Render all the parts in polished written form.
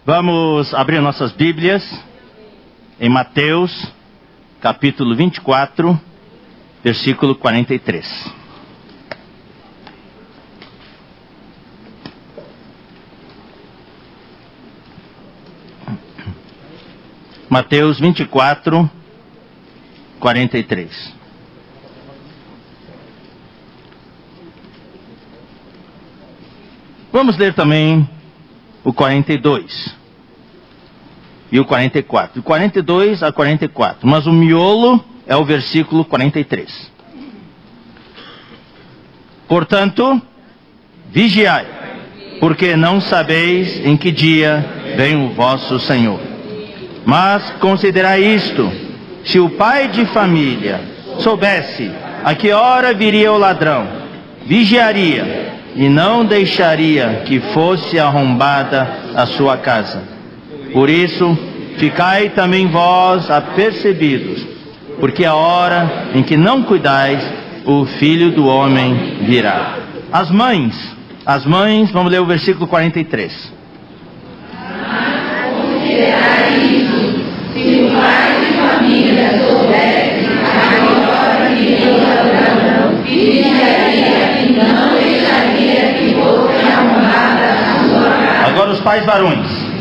Vamos abrir nossas Bíblias em Mateus, capítulo 24, versículo 43. Mateus 24, 43. Vamos ler também o 42 e o 44. Do 42 a 44. Mas o miolo é o versículo 43. Portanto, vigiai, porque não sabeis em que dia vem o vosso Senhor. Mas considerai isto: se o pai de família soubesse a que hora viria o ladrão, vigiaria e não deixaria que fosse arrombada a sua casa. Por isso, ficai também vós apercebidos, porque a hora em que não cuidais, o Filho do Homem virá. As mães, vamos ler o versículo 43. Considerai isso: se o pai de família soubesse a que hora viria o ladrão, vigiaria e não deixaria que fosse arrombada a sua casa. Agora os pais varões.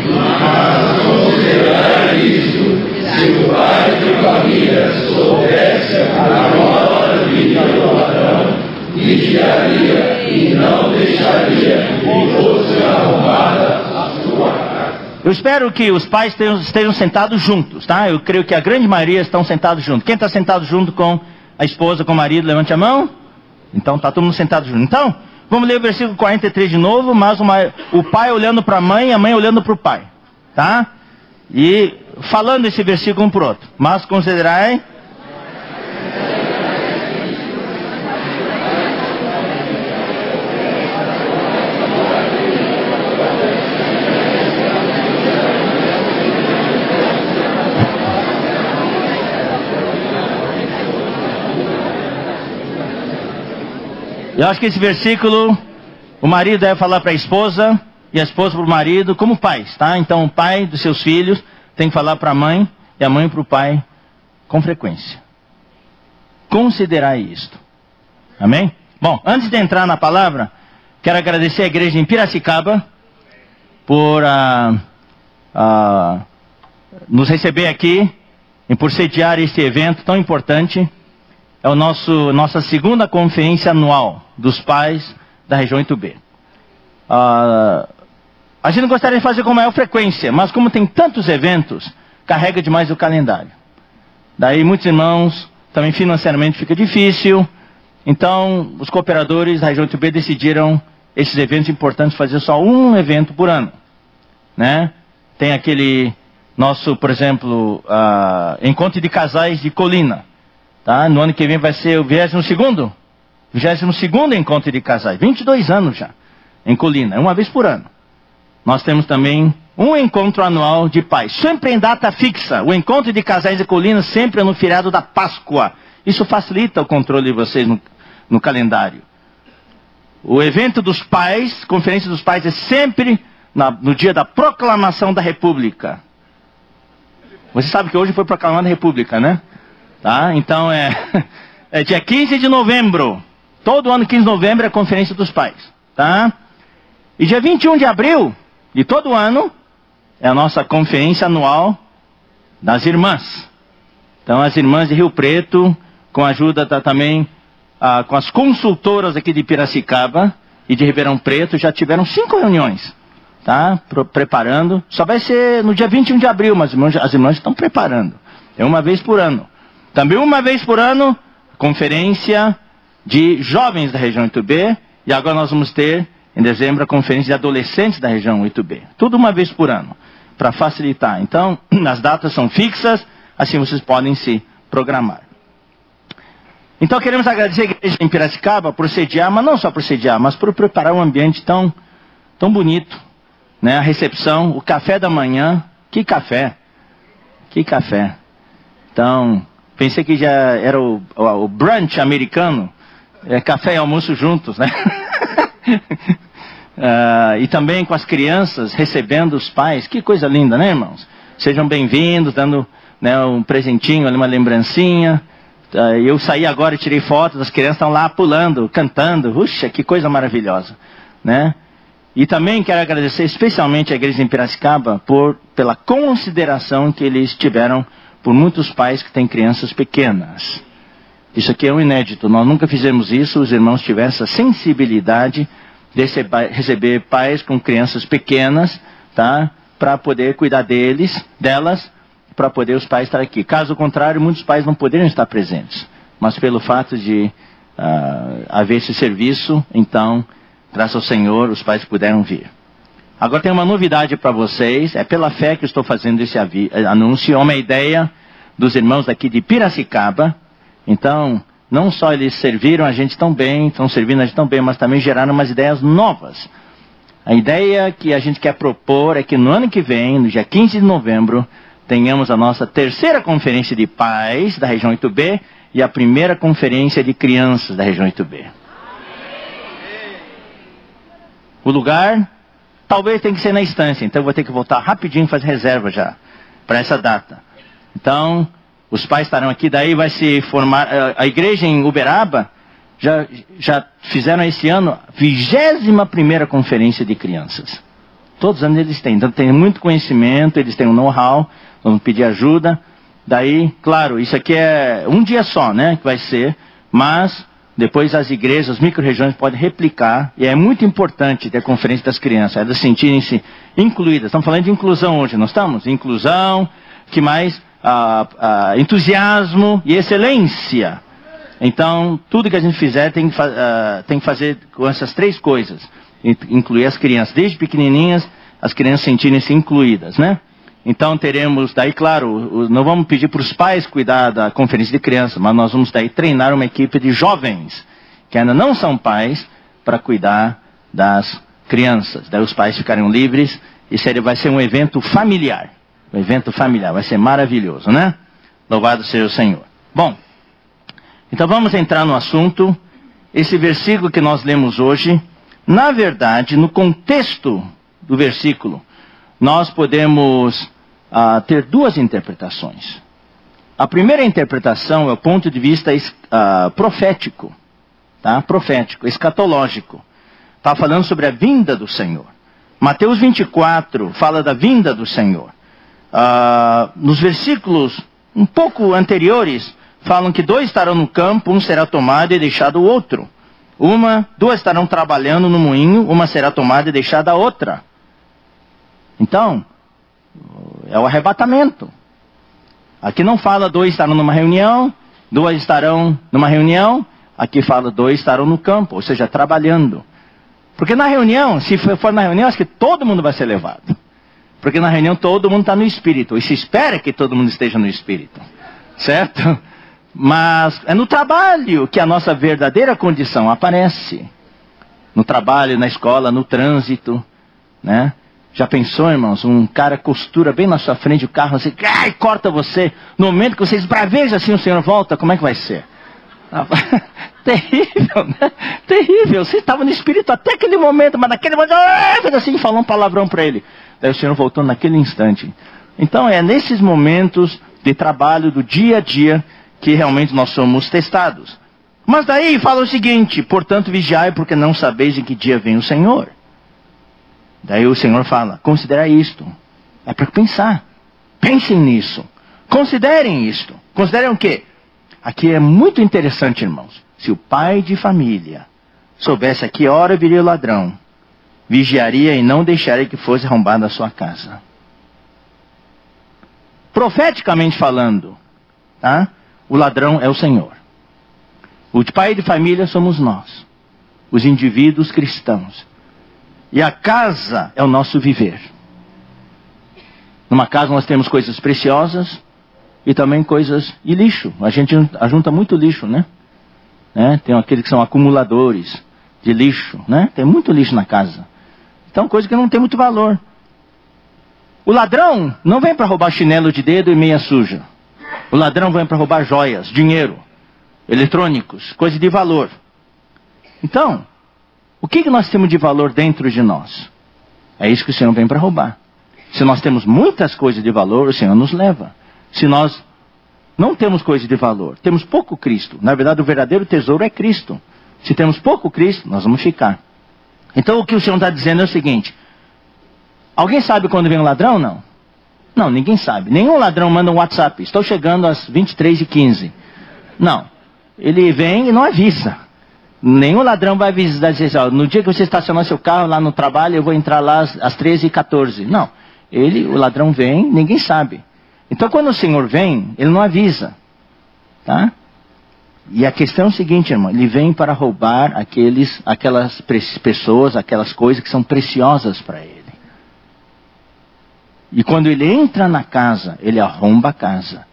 Mas considerai isso: se o pai de família soubesse a que hora viria o ladrão, vigiaria e não deixaria que fosse arrombada a sua casa. Eu espero que os pais estejam sentados juntos, tá? Eu creio que a grande maioria estão sentados juntos. Quem está sentado junto com a esposa, com o marido, levante a mão. Então está todo mundo sentado junto. Então, vamos ler o versículo 43 de novo, mas o pai olhando para a mãe olhando para o pai, tá? E falando esse versículo um por outro. Mas considerai... Eu acho que esse versículo, o marido deve falar para a esposa e a esposa para o marido como pais, tá? Então o pai dos seus filhos tem que falar para a mãe e a mãe para o pai com frequência. Considerai isto. Amém? Bom, antes de entrar na palavra, quero agradecer à igreja em Piracicaba por nos receber aqui e por sediar esse evento tão importante. É nossa segunda conferência anual dos pais da região Itubê. A gente gostaria de fazer com maior frequência, mas como tem tantos eventos, carrega demais o calendário. Daí muitos irmãos, também financeiramente fica difícil. Então os cooperadores da região Itubê decidiram esses eventos importantes fazer só um evento por ano, né? Tem aquele nosso, por exemplo, encontro de casais de Colina. Tá? No ano que vem vai ser o 22º encontro de casais. 22 anos já, em Colina, uma vez por ano. Nós temos também um encontro anual de pais, sempre em data fixa. O encontro de casais de Colina sempre é no feriado da Páscoa. Isso facilita o controle de vocês no calendário. O evento dos pais, conferência dos pais, é sempre no dia da proclamação da República. Você sabe que hoje foi proclamada a República, né? Tá? Então é dia 15 de novembro. Todo ano 15 de novembro é a conferência dos pais. Tá? E dia 21 de abril de todo ano é a nossa conferência anual das irmãs. Então as irmãs de Rio Preto, com a ajuda também com as consultoras aqui de Piracicaba e de Ribeirão Preto, já tiveram 5 reuniões. Tá? Preparando. Só vai ser no dia 21 de abril, mas as irmãs estão preparando. É uma vez por ano. Também uma vez por ano, conferência de jovens da região Itubê. E agora nós vamos ter, em dezembro, a conferência de adolescentes da região Itubê. Tudo uma vez por ano, para facilitar. Então, as datas são fixas, assim vocês podem se programar. Então, queremos agradecer a igreja em Piracicaba por sediar, mas não só por sediar, mas por preparar um ambiente tão bonito. Né? A recepção, o café da manhã. Que café! Que café! Então... Pensei que já era o brunch americano, café e almoço juntos, né? E também com as crianças recebendo os pais. Que coisa linda, né, irmãos? Sejam bem-vindos, dando, né, um presentinho, uma lembrancinha. Eu saí agora e tirei fotos, as crianças estão lá pulando, cantando. Puxa, que coisa maravilhosa, né? E também quero agradecer especialmente à igreja em Piracicaba pela consideração que eles tiveram por muitos pais que têm crianças pequenas. Isso aqui é um inédito, nós nunca fizemos isso, os irmãos tiveram essa sensibilidade de receber pais com crianças pequenas, tá? Para poder cuidar delas, para poder os pais estar aqui. Caso contrário, muitos pais não poderiam estar presentes. Mas pelo fato de haver esse serviço, então, graças ao Senhor, os pais puderam vir. Agora tem uma novidade para vocês, é pela fé que eu estou fazendo esse anúncio, é uma ideia dos irmãos daqui de Piracicaba. Então, não só eles serviram a gente tão bem, estão servindo a gente tão bem, mas também geraram umas ideias novas. A ideia que a gente quer propor é que no ano que vem, no dia 15 de novembro, tenhamos a nossa terceira conferência de pais da região 8B e a primeira conferência de crianças da região 8B. O lugar talvez tenha que ser na Estância, então eu vou ter que voltar rapidinho e fazer reserva já para essa data. Então, os pais estarão aqui, daí vai se formar, a igreja em Uberaba já fizeram esse ano a 21ª conferência de crianças. Todos os anos eles têm, então tem muito conhecimento, eles têm um know-how, vamos pedir ajuda. Daí, claro, isso aqui é um dia só, né, que vai ser, mas depois as igrejas, as micro-regiões podem replicar, e é muito importante ter a conferência das crianças, elas sentirem-se incluídas. Estamos falando de inclusão hoje, não estamos? Inclusão, que mais? Entusiasmo e excelência. Então, tudo que a gente fizer tem que fazer com essas três coisas. Incluir as crianças, desde pequenininhas, as crianças sentirem-se incluídas, né? Então teremos, daí claro, não vamos pedir para os pais cuidar da conferência de crianças, mas nós vamos daí treinar uma equipe de jovens, que ainda não são pais, para cuidar das crianças. Daí os pais ficarem livres, e vai ser um evento familiar. Um evento familiar, vai ser maravilhoso, né? Louvado seja o Senhor. Bom, então vamos entrar no assunto. Esse versículo que nós lemos hoje, na verdade, no contexto do versículo, nós podemos ter duas interpretações. A primeira interpretação é o ponto de vista profético, tá? Profético, escatológico. Está falando sobre a vinda do Senhor. Mateus 24 fala da vinda do Senhor. Nos versículos um pouco anteriores, falam que 2 estarão no campo, um será tomado e deixado o outro. 2 estarão trabalhando no moinho, uma será tomada e deixada a outra. Então, é o arrebatamento. Aqui não fala 2 estarão numa reunião, 2 estarão numa reunião. Aqui fala 2 estarão no campo, ou seja, trabalhando. Porque na reunião, se for na reunião, acho que todo mundo vai ser levado. Porque na reunião todo mundo está no Espírito. E se espera que todo mundo esteja no Espírito. Certo? Mas é no trabalho que a nossa verdadeira condição aparece. No trabalho, na escola, no trânsito, né? Já pensou, irmãos? Um cara costura bem na sua frente o carro, assim, corta você. No momento que você esbraveja assim, o Senhor volta, como é que vai ser? Terrível, né? Terrível. Você estava no Espírito até aquele momento, mas naquele momento, fez assim, falou um palavrão para ele. Daí o Senhor voltou naquele instante. Então é nesses momentos de trabalho, do dia a dia, que realmente nós somos testados. Mas daí fala o seguinte: portanto vigiai, porque não sabeis em que dia vem o Senhor. Daí o Senhor fala, considerai isto. É para pensar. Pensem nisso. Considerem isto. Considerem o quê? Aqui é muito interessante, irmãos. Se o pai de família soubesse a que hora viria o ladrão, vigiaria e não deixaria que fosse arrombada a sua casa. Profeticamente falando, tá? O ladrão é o Senhor. O pai de família somos nós, os indivíduos cristãos. E a casa é o nosso viver. Numa casa nós temos coisas preciosas e também coisas de lixo. A gente ajunta muito lixo, né? Tem aqueles que são acumuladores de lixo, né? Tem muito lixo na casa. Então, coisa que não tem muito valor. O ladrão não vem para roubar chinelo de dedo e meia suja. O ladrão vem para roubar joias, dinheiro, eletrônicos, coisa de valor. Então, O que nós temos de valor dentro de nós? É isso que o Senhor vem para roubar. Se nós temos muitas coisas de valor, o Senhor nos leva. Se nós não temos coisa de valor, temos pouco Cristo. Na verdade, o verdadeiro tesouro é Cristo. Se temos pouco Cristo, nós vamos ficar. Então o que o Senhor está dizendo é o seguinte: alguém sabe quando vem um ladrão? Não. Não, ninguém sabe. Nenhum ladrão manda um WhatsApp: estou chegando às 23h15. Não. Ele vem e não avisa. Nenhum ladrão vai avisar, dizer, ó, no dia que você estacionar seu carro lá no trabalho, eu vou entrar lá às 13h14. Não. O ladrão vem, ninguém sabe. Então quando o Senhor vem, Ele não avisa. Tá? E a questão é o seguinte, irmão: Ele vem para roubar aquelas pessoas, aquelas coisas que são preciosas para Ele. E quando Ele entra na casa, Ele arromba a casa.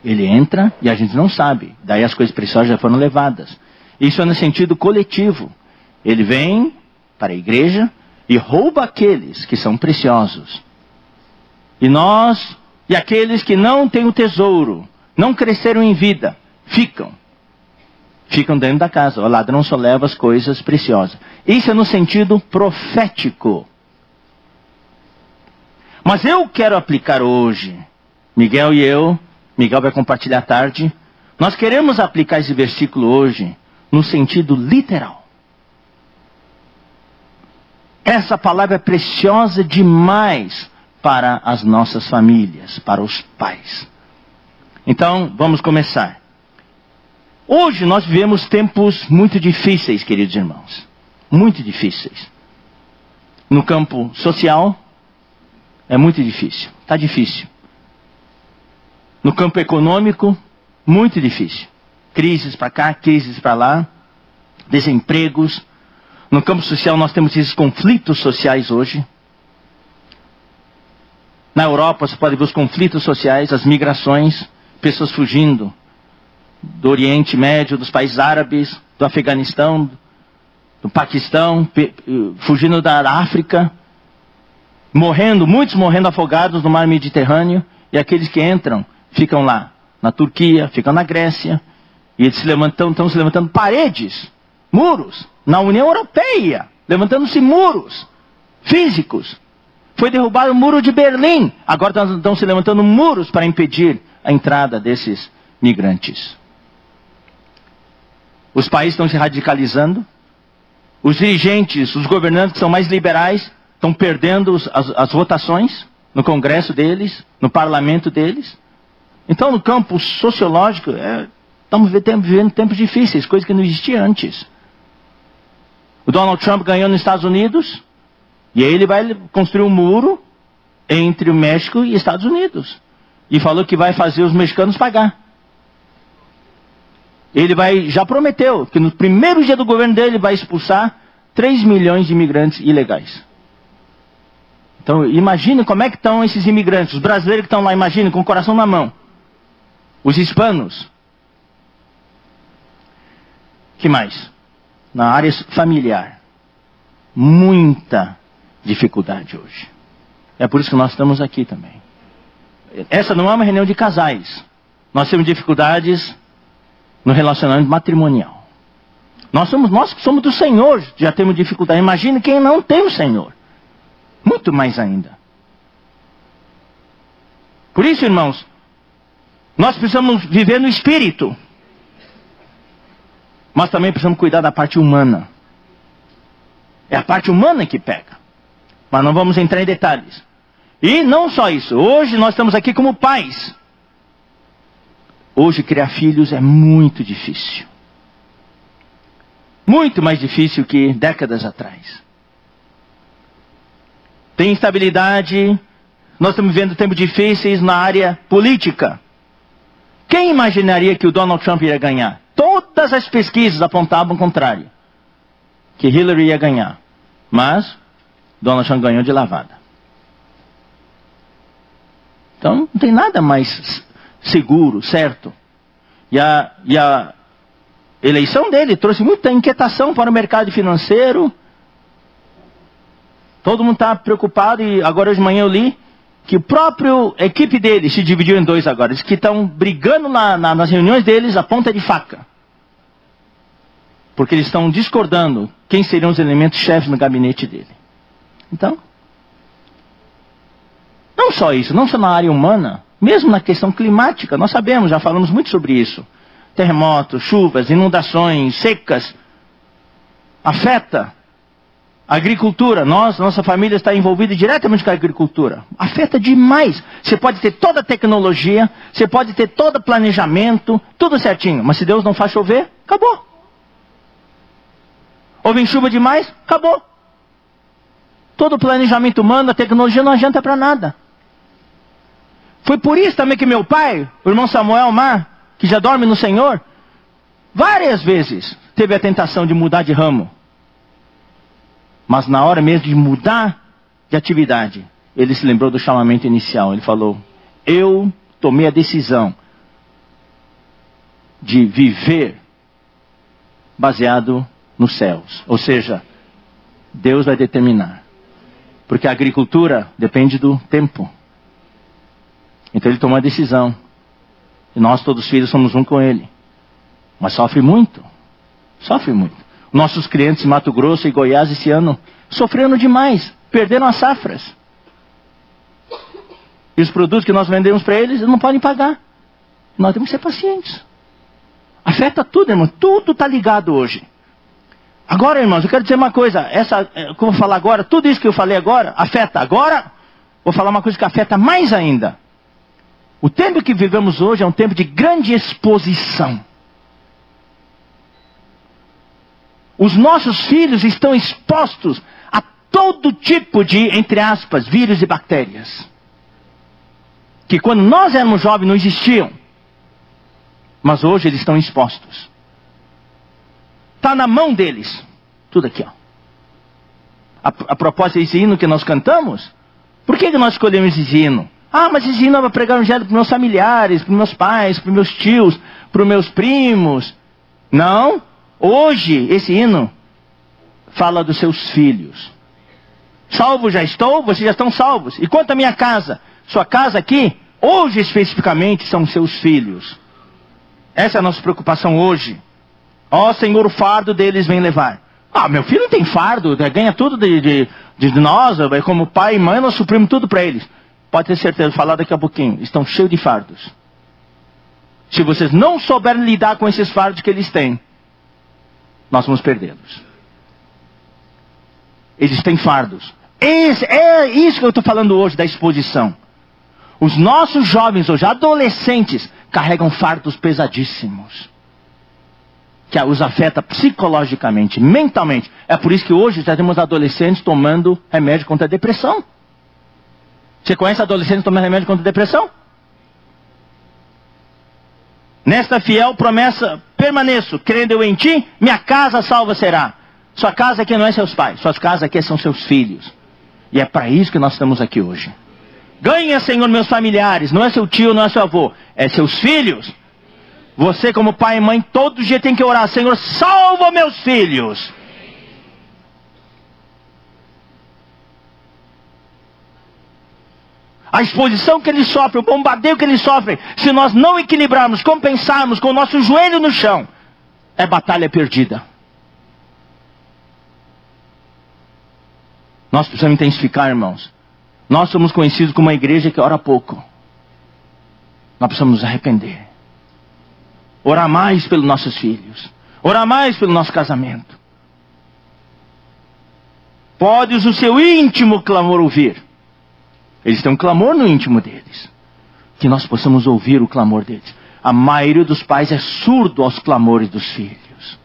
Ele entra e a gente não sabe. Daí as coisas preciosas já foram levadas. Isso é no sentido coletivo. Ele vem para a igreja e rouba aqueles que são preciosos. E aqueles que não têm o tesouro, não cresceram em vida, ficam dentro da casa. O ladrão só leva as coisas preciosas. Isso é no sentido profético. Mas eu quero aplicar hoje, Miguel vai compartilhar à tarde, nós queremos aplicar esse versículo hoje no sentido literal. Essa palavra é preciosa demais para as nossas famílias, para os pais. Então, vamos começar. Hoje nós vivemos tempos muito difíceis, queridos irmãos. Muito difíceis. No campo social, é muito difícil. Está difícil. No campo econômico, muito difícil. Crises para cá, crises para lá. Desempregos. No campo social nós temos esses conflitos sociais hoje. Na Europa você pode ver os conflitos sociais, as migrações, pessoas fugindo do Oriente Médio, dos países árabes, do Afeganistão, do Paquistão, fugindo da África, muitos morrendo afogados no mar Mediterrâneo, e aqueles que entram ficam lá na Turquia, ficam na Grécia, e eles estão se levantando paredes, muros, na União Europeia, levantando-se muros físicos. Foi derrubado o muro de Berlim, agora estão se levantando muros para impedir a entrada desses migrantes. Os países estão se radicalizando, os dirigentes, os governantes que são mais liberais, estão perdendo as votações no Congresso deles, no parlamento deles. Então, no campo sociológico, estamos vivendo tempos difíceis, coisa que não existia antes. O Donald Trump ganhou nos Estados Unidos, e aí ele vai construir um muro entre o México e Estados Unidos. E falou que vai fazer os mexicanos pagar. Ele já prometeu que no primeiro dia do governo dele vai expulsar 3 milhões de imigrantes ilegais. Então imagine como é que estão esses imigrantes, os brasileiros que estão lá, imagine, com o coração na mão. Os hispanos. Que mais? Na área familiar. Muita dificuldade hoje. É por isso que nós estamos aqui também. Essa não é uma reunião de casais. Nós temos dificuldades no relacionamento matrimonial. Nós que somos do Senhor, já temos dificuldade. Imagine quem não tem o Senhor. Muito mais ainda. Por isso, irmãos, nós precisamos viver no Espírito. Mas também precisamos cuidar da parte humana. É a parte humana que pega. Mas não vamos entrar em detalhes. E não só isso. Hoje nós estamos aqui como pais. Hoje criar filhos é muito difícil. Muito mais difícil que décadas atrás. Tem instabilidade. Nós estamos vivendo tempos difíceis na área política. Quem imaginaria que o Donald Trump ia ganhar? Todas as pesquisas apontavam o contrário. Que Hillary ia ganhar. Mas Donald Trump ganhou de lavada. Então não tem nada mais seguro, certo? E a eleição dele trouxe muita inquietação para o mercado financeiro. Todo mundo está preocupado, e agora hoje de manhã eu li que a própria equipe dele se dividiu em dois agora. Eles que estão brigando nas reuniões deles a ponta de faca. Porque eles estão discordando quem seriam os elementos chefes no gabinete dele. Então, não só isso, não só na área humana, mesmo na questão climática, nós sabemos, já falamos muito sobre isso. Terremotos, chuvas, inundações, secas, afeta a agricultura. Nossa família está envolvida diretamente com a agricultura. Afeta demais. Você pode ter toda a tecnologia, você pode ter todo o planejamento, tudo certinho, mas se Deus não faz chover, acabou. Ou vem chuva demais, acabou. Todo o planejamento humano, a tecnologia não adianta para nada. Foi por isso também que meu pai, o irmão Samuel Mar, que já dorme no Senhor, várias vezes teve a tentação de mudar de ramo. Mas na hora mesmo de mudar de atividade, ele se lembrou do chamamento inicial. Ele falou, eu tomei a decisão de viver baseado nos céus. Ou seja, Deus vai determinar. Porque a agricultura depende do tempo. Então ele tomou a decisão. E nós todos os filhos somos um com ele. Mas sofre muito. Sofre muito. Nossos clientes em Mato Grosso e Goiás esse ano sofreram demais. Perderam as safras. E os produtos que nós vendemos para eles, eles não podem pagar. Nós temos que ser pacientes. Afeta tudo, irmão. Tudo está ligado hoje. Agora, irmãos, eu quero dizer uma coisa. Que eu vou falar agora, tudo isso que eu falei agora, afeta. Agora, vou falar uma coisa que afeta mais ainda. O tempo que vivemos hoje é um tempo de grande exposição. Os nossos filhos estão expostos a todo tipo de, entre aspas, vírus e bactérias. Que quando nós éramos jovens não existiam. Mas hoje eles estão expostos. Está na mão deles. Tudo aqui, ó. A propósito desse hino que nós cantamos, por que nós escolhemos esse hino? Ah, mas esse hino é para pregar o evangelho para os meus familiares, para os meus pais, para os meus tios, para os meus primos. Não. Hoje, esse hino fala dos seus filhos. Salvo já estou, vocês já estão salvos. E quanto à minha casa? Sua casa aqui, hoje especificamente, são seus filhos. Essa é a nossa preocupação hoje. Ó Senhor, o fardo deles vem levar. Ah, meu filho não tem fardo, ganha tudo de nós, como pai e mãe, nós suprimos tudo para eles. Pode ter certeza, vou falar daqui a pouquinho. Estão cheios de fardos. Se vocês não souberem lidar com esses fardos que eles têm, nós vamos perdê-los. Eles têm fardos. É isso que eu estou falando hoje da exposição. Os nossos jovens hoje, adolescentes, carregam fardos pesadíssimos. Que os afeta psicologicamente, mentalmente. É por isso que hoje já temos adolescentes tomando remédio contra a depressão. Você conhece adolescentes tomando remédio contra a depressão? Nesta fiel promessa permaneço, crendo eu em ti, minha casa salva será. Sua casa aqui não é seus pais, sua casa aqui são seus filhos. E é para isso que nós estamos aqui hoje. Ganha, Senhor, meus familiares, não é seu tio, não é seu avô, é seus filhos. Você como pai e mãe, todo dia tem que orar, Senhor, salva meus filhos. A exposição que eles sofrem, o bombardeio que eles sofrem, se nós não equilibrarmos, compensarmos com o nosso joelho no chão, é batalha perdida. Nós precisamos intensificar, irmãos. Nós somos conhecidos como uma igreja que ora pouco. Nós precisamos nos arrepender. Orar mais pelos nossos filhos. Orar mais pelo nosso casamento. Podes o seu íntimo clamor ouvir. Eles têm um clamor no íntimo deles. Que nós possamos ouvir o clamor deles. A maioria dos pais é surdo aos clamores dos filhos.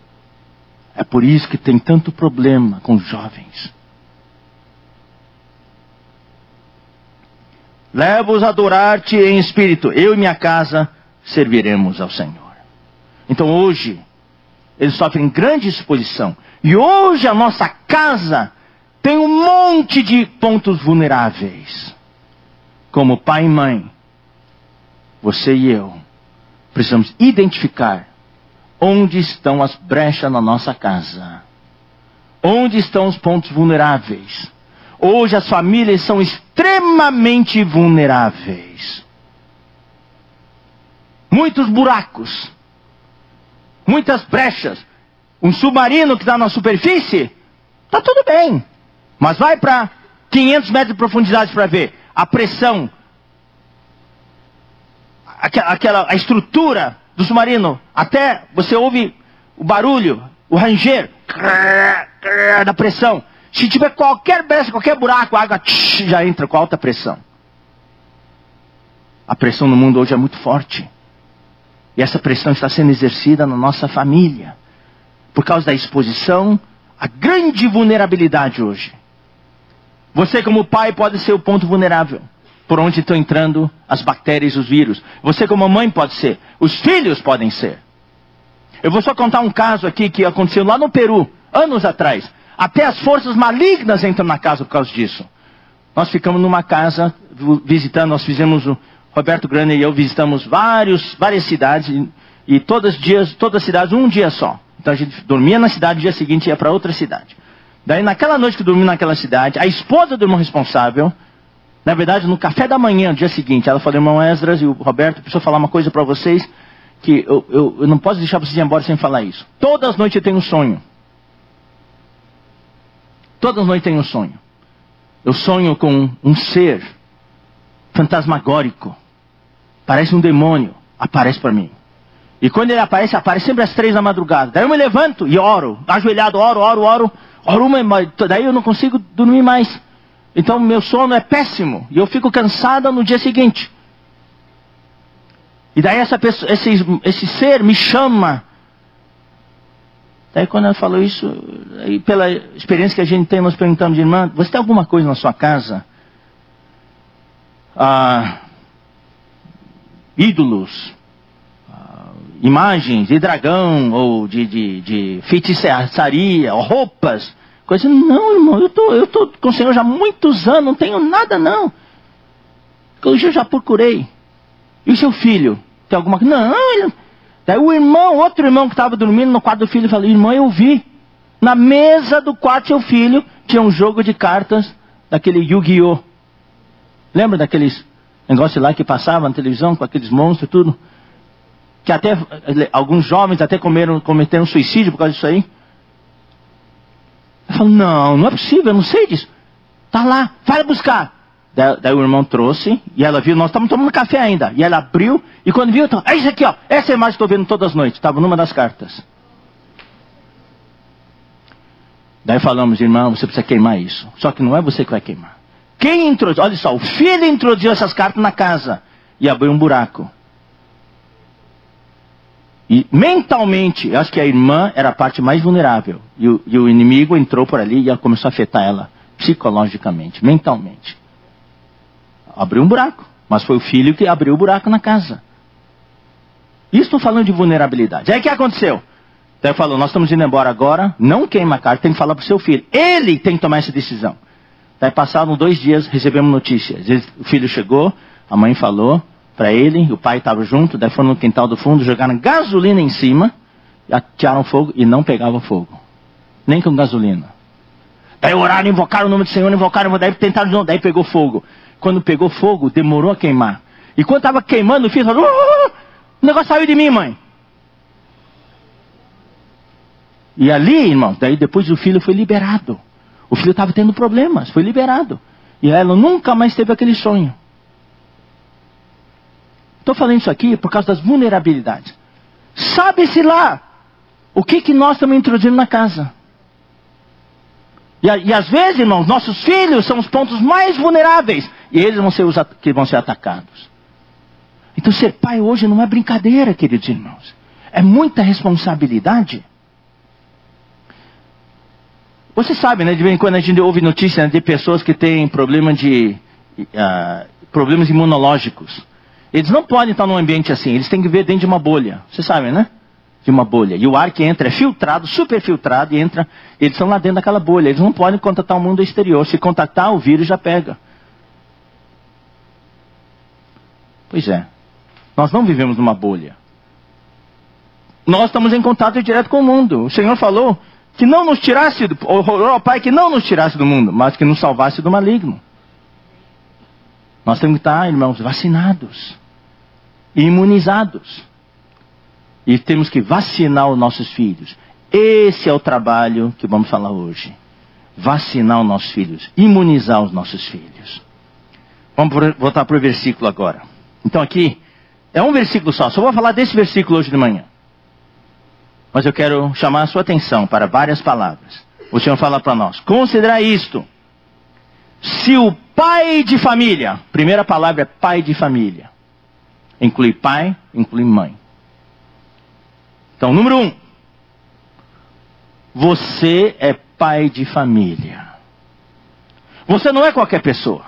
É por isso que tem tanto problema com os jovens. Leva-os a adorar-te em espírito. Eu e minha casa serviremos ao Senhor. Então hoje, eles sofrem grande exposição. E hoje a nossa casa tem um monte de pontos vulneráveis. Como pai e mãe, você e eu, precisamos identificar onde estão as brechas na nossa casa. Onde estão os pontos vulneráveis. Hoje as famílias são extremamente vulneráveis. Muitos buracos. Muitas brechas. um submarino que está na superfície, está tudo bem. Mas vai para 500 metros de profundidade para ver a pressão, a estrutura do submarino. Até você ouve o barulho, o ranger da pressão. Se tiver qualquer brecha, qualquer buraco, a água já entra com alta pressão. A pressão no mundo hoje é muito forte. E essa pressão está sendo exercida na nossa família. Por causa da exposição, a grande vulnerabilidade hoje. Você como pai pode ser o ponto vulnerável. Por onde estão entrando as bactérias e os vírus. Você como mãe pode ser. Os filhos podem ser. Eu vou só contar um caso aqui que aconteceu lá no Peru, anos atrás. Até as forças malignas entram na casa por causa disso. Nós ficamos numa casa, visitando, nós fizemos, o Roberto Grande e eu visitamos várias cidades, e todas as cidades um dia só. Então a gente dormia na cidade, no dia seguinte ia para outra cidade. Daí naquela noite que dormi naquela cidade, a esposa do irmão responsável, na verdade no café da manhã, no dia seguinte, ela falou: irmão Esdras e o Roberto, preciso falar uma coisa para vocês, que eu não posso deixar vocês ir embora sem falar isso. Todas as noites eu tenho um sonho. Todas as noites eu tenho um sonho. Eu sonho com um ser fantasmagórico. Parece um demônio. Aparece para mim. E quando ele aparece sempre às 3 da madrugada. Daí eu me levanto e oro. Ajoelhado, oro, daí eu não consigo dormir mais. Então meu sono é péssimo. E eu fico cansada no dia seguinte. E daí esse ser me chama. Daí quando ela falou isso, aí pela experiência que a gente tem, nós perguntamos: irmã, você tem alguma coisa na sua casa? Ídolos, imagens de dragão, ou de feitiçaria, ou roupas, coisa. Não, irmão, eu tô com o Senhor já há muitos anos, não tenho nada não. Hoje eu já procurei. E o seu filho? Tem alguma coisa? Não, Daí outro irmão que estava dormindo no quarto do filho, falou: irmão, eu vi. Na mesa do quarto do seu filho, tinha um jogo de cartas, daquele Yu-Gi-Oh! Lembra daqueles negócios lá que passavam na televisão, com aqueles monstros e tudo? Que até, alguns jovens até cometeram suicídio por causa disso aí. Eu falo: não é possível, eu não sei disso. Tá lá, vai buscar. Daí o irmão trouxe, e ela viu, nós estávamos tomando café ainda. E ela abriu, e quando viu, então, é isso aqui, ó. Essa imagem que estou vendo todas as noites. Estava numa das cartas. Daí falamos: irmão, você precisa queimar isso. Só que não é você que vai queimar. Quem introduziu? Olha só, o filho introduziu essas cartas na casa. E abriu um buraco. E mentalmente, eu acho que a irmã era a parte mais vulnerável. E o inimigo entrou por ali e começou a afetar ela. Psicologicamente, mentalmente. Abriu um buraco. Mas foi o filho que abriu o buraco na casa. Isso estou falando de vulnerabilidade. Aí o que aconteceu? Daí falou: nós estamos indo embora agora. Não queima a carta, tem que falar para o seu filho. Ele tem que tomar essa decisão. Daí passaram 2 dias, recebemos notícias. O filho chegou, a mãe falou para ele, o pai estava junto. Daí foram no quintal do fundo, jogaram gasolina em cima, atiraram fogo e não pegava fogo. Nem com gasolina. Daí oraram, invocaram o nome do Senhor, daí tentaram de novo, daí pegou fogo. Quando pegou fogo, demorou a queimar. E quando estava queimando, o filho falou: o negócio saiu de mim, mãe. E ali, irmão, daí depois o filho foi liberado. O filho estava tendo problemas, foi liberado. E ela nunca mais teve aquele sonho. Estou falando isso aqui por causa das vulnerabilidades. Sabe-se lá o que nós estamos introduzindo na casa. E às vezes, irmãos, nossos filhos são os pontos mais vulneráveis. E eles vão ser os que vão ser atacados. Então ser pai hoje não é brincadeira, queridos irmãos. É muita responsabilidade. Você sabe, né? De vez em quando a gente ouve notícias, né, de pessoas que têm problemas imunológicos. Eles não podem estar num ambiente assim. Eles têm que viver dentro de uma bolha. Você sabe, né? De uma bolha. E o ar que entra é filtrado, super filtrado, e entra. Eles estão lá dentro daquela bolha. Eles não podem contatar o mundo exterior. Se contatar, o vírus já pega. Pois é. Nós não vivemos numa bolha. Nós estamos em contato direto com o mundo. O Senhor falou que não nos tirasse, orou ao Pai que não nos tirasse do mundo, mas que nos salvasse do maligno. Nós temos que estar, irmãos, vacinados, imunizados. E temos que vacinar os nossos filhos. Esse é o trabalho que vamos falar hoje. Vacinar os nossos filhos, imunizar os nossos filhos. Vamos voltar para o versículo agora. Então aqui, é um versículo só vou falar desse versículo hoje de manhã. Mas eu quero chamar a sua atenção para várias palavras. O Senhor fala para nós, considerai isto. Se o pai de família, primeira palavra é pai de família. Inclui pai, inclui mãe. Então, número 1. Você é pai de família. Você não é qualquer pessoa.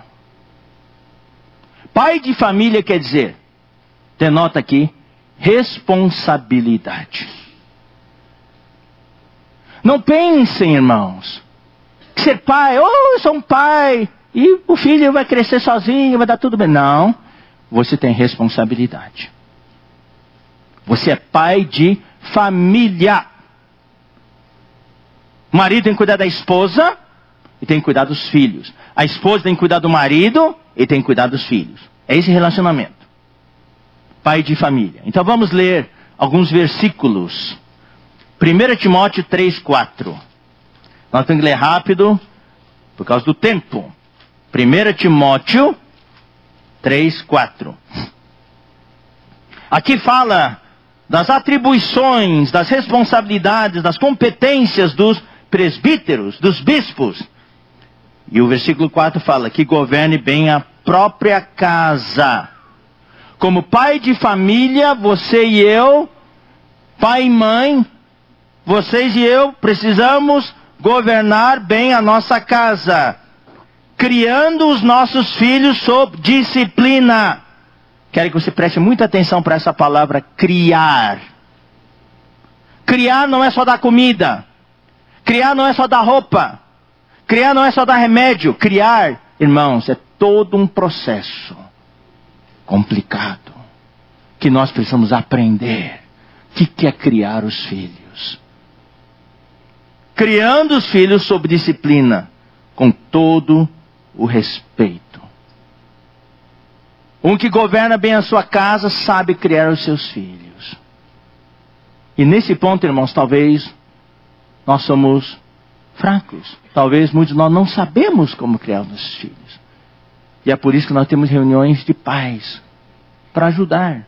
Pai de família quer dizer, denota aqui, responsabilidade. Não pensem, irmãos, que ser pai, eu sou um pai, e o filho vai crescer sozinho, vai dar tudo bem. Não, você tem responsabilidade. Você é pai de família. O marido tem que cuidar da esposa e tem que cuidar dos filhos. A esposa tem que cuidar do marido e tem que cuidar dos filhos. É esse relacionamento. Pai de família. Então vamos ler alguns versículos. 1 Timóteo 3:4. Nós temos que ler rápido por causa do tempo. 1 Timóteo 3:4. Aqui fala das atribuições, das responsabilidades, das competências dos presbíteros, dos bispos. E o versículo 4 fala que governe bem a própria casa. Como pai de família, você e eu, pai e mãe, vocês e eu precisamos governar bem a nossa casa, criando os nossos filhos sob disciplina. Quero que você preste muita atenção para essa palavra criar. Criar não é só dar comida. Criar não é só dar roupa. Criar não é só dar remédio. Criar, irmãos, é todo um processo complicado que nós precisamos aprender. O que é criar os filhos? Criando os filhos sob disciplina, com todo o respeito. Um que governa bem a sua casa sabe criar os seus filhos. E nesse ponto, irmãos, talvez nós somos fracos. Talvez muitos de nós não sabemos como criar os nossos filhos. E é por isso que nós temos reuniões de pais, para ajudar.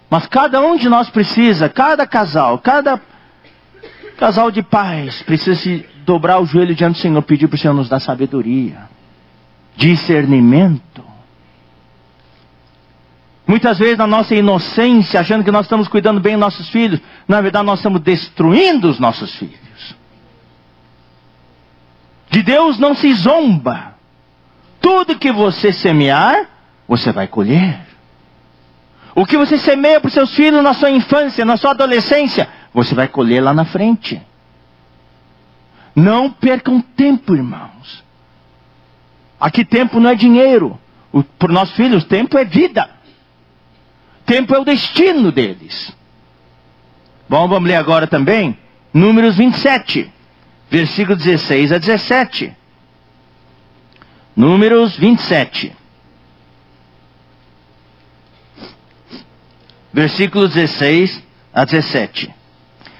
Mas cada um de nós precisa, cada casal de pais, precisa se dobrar o joelho diante do Senhor, pedir para o Senhor nos dar sabedoria, discernimento. Muitas vezes na nossa inocência, achando que nós estamos cuidando bem dos nossos filhos, na verdade nós estamos destruindo os nossos filhos. De Deus não se zomba. Tudo que você semear, você vai colher. O que você semeia para os seus filhos na sua infância, na sua adolescência, você vai colher lá na frente. Não percam tempo, irmãos. Aqui tempo não é dinheiro. Para os nossos filhos, tempo é vida. Tempo é o destino deles. Bom, vamos ler agora também Números 27, versículo 16 a 17. Números 27. Versículos 16 a 17.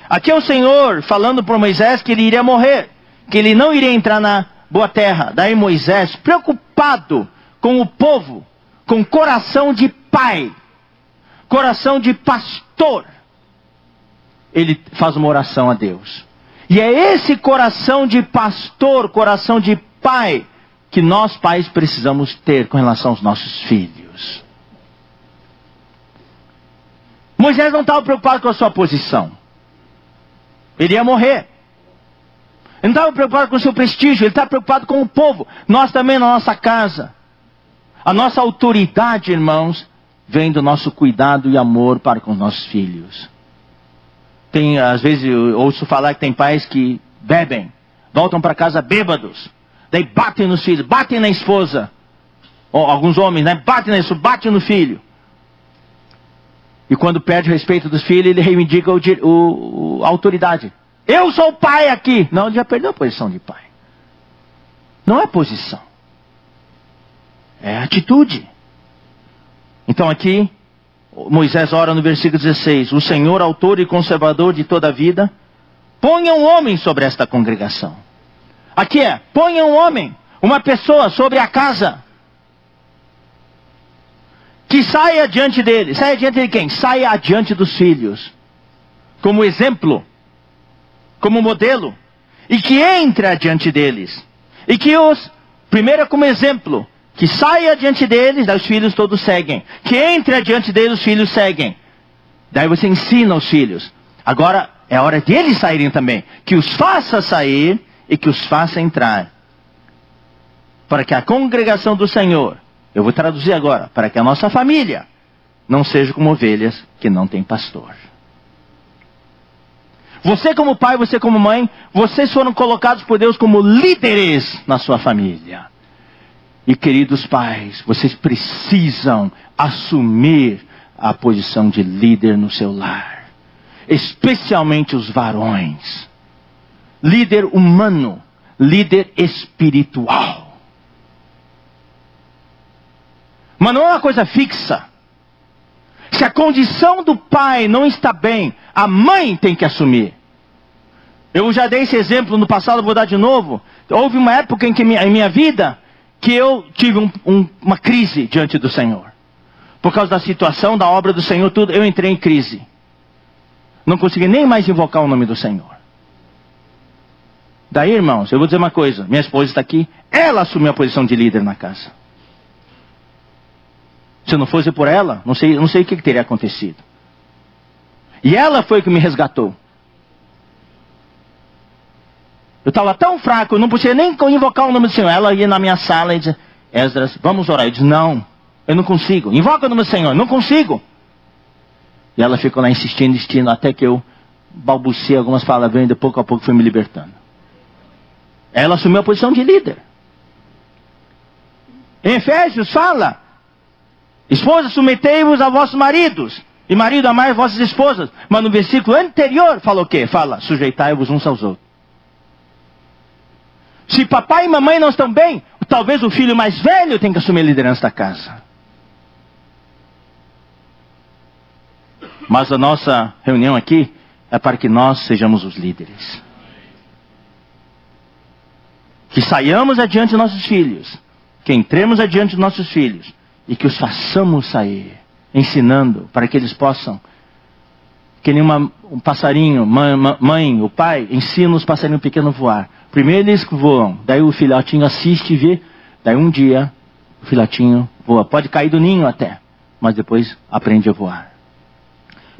Aqui é o Senhor falando para Moisés que ele iria morrer, que ele não iria entrar na boa terra. Daí Moisés, preocupado com o povo, com coração de pai, coração de pastor, ele faz uma oração a Deus. E é esse coração de pastor, coração de pai, que nós pais precisamos ter com relação aos nossos filhos. Moisés não estava preocupado com a sua posição. Ele ia morrer. Ele não estava preocupado com o seu prestígio, ele estava preocupado com o povo. Nós também na nossa casa. A nossa autoridade, irmãos, vem do nosso cuidado e amor para com os nossos filhos. Às vezes eu ouço falar que tem pais que bebem, voltam para casa bêbados, daí batem nos filhos, batem na esposa. Ou, alguns homens, né? Batem na esposa, batem no filho. E quando perde o respeito dos filhos, ele reivindica a autoridade. Eu sou o pai aqui. Não, ele já perdeu a posição de pai. Não é posição. É atitude. Então aqui, Moisés ora no versículo 16: o Senhor, autor e conservador de toda a vida, ponha um homem sobre esta congregação. Aqui ponha um homem, uma pessoa sobre a casa, que saia adiante dele. Saia adiante de quem? Saia adiante dos filhos, como exemplo, como modelo, e que entre adiante deles, e que primeiro como exemplo, que saia adiante deles, daí os filhos todos seguem, que entre adiante deles, os filhos seguem, daí você ensina os filhos. Agora é hora de eles saírem também, que os faça sair e que os faça entrar, para que a congregação do Senhor, eu vou traduzir agora, para que a nossa família não seja como ovelhas que não tem pastor. Você como pai, você como mãe, vocês foram colocados por Deus como líderes na sua família. E queridos pais, vocês precisam assumir a posição de líder no seu lar. Especialmente os varões. Líder humano, líder espiritual. Mas não é uma coisa fixa. Se a condição do pai não está bem, a mãe tem que assumir. Eu já dei esse exemplo no passado, vou dar de novo. Houve uma época em minha vida que eu tive uma crise diante do Senhor. Por causa da situação, da obra do Senhor, tudo, eu entrei em crise. Não consegui nem mais invocar o nome do Senhor. Daí, irmãos, eu vou dizer uma coisa. Minha esposa está aqui, ela assumiu a posição de líder na casa. Se não fosse por ela, não sei o que teria acontecido. E ela foi que me resgatou. Eu estava tão fraco, eu não podia nem invocar o nome do Senhor. Ela ia na minha sala e dizia: Esdras, vamos orar. Eu disse: não, eu não consigo. Invoca o nome do Senhor, não consigo. E ela ficou lá insistindo, até que eu balbuciei algumas palavras e de pouco a pouco fui me libertando. Ela assumiu a posição de líder. Em Efésios fala: esposas, submetei-vos a vossos maridos, e marido, amai vossas esposas. Mas no versículo anterior fala o quê? Fala: sujeitai-vos uns aos outros. Se papai e mamãe não estão bem, talvez o filho mais velho tenha que assumir a liderança da casa. Mas a nossa reunião aqui é para que nós sejamos os líderes. Que saiamos adiante de nossos filhos, que entremos adiante de nossos filhos, e que os façamos sair, ensinando, para que eles possam, que nem um passarinho, mãe, o pai, ensina os passarinhos pequenos a voar. Primeiro eles voam, daí o filhotinho assiste e vê, daí um dia o filhotinho voa. Pode cair do ninho até, mas depois aprende a voar.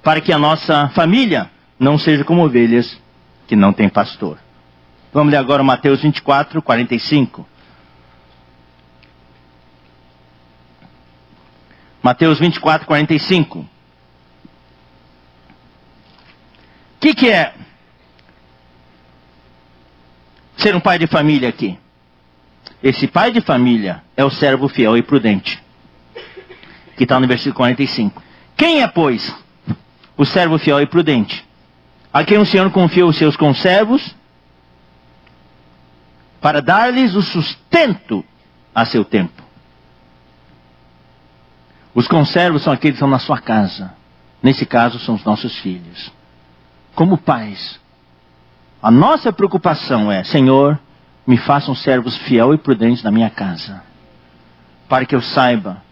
Para que a nossa família não seja como ovelhas que não tem pastor. Vamos ler agora Mateus 24, 45. Mateus 24, 45. O que é ser um pai de família aqui? Esse pai de família é o servo fiel e prudente, que está no versículo 45. Quem é, pois, o servo fiel e prudente? A quem o Senhor confiou os seus conservos, para dar-lhes o sustento a seu tempo. Os conservos são aqueles que estão na sua casa. Nesse caso, são os nossos filhos. Como pais, a nossa preocupação é: Senhor, me façam servos fiel e prudentes na minha casa, para que eu saiba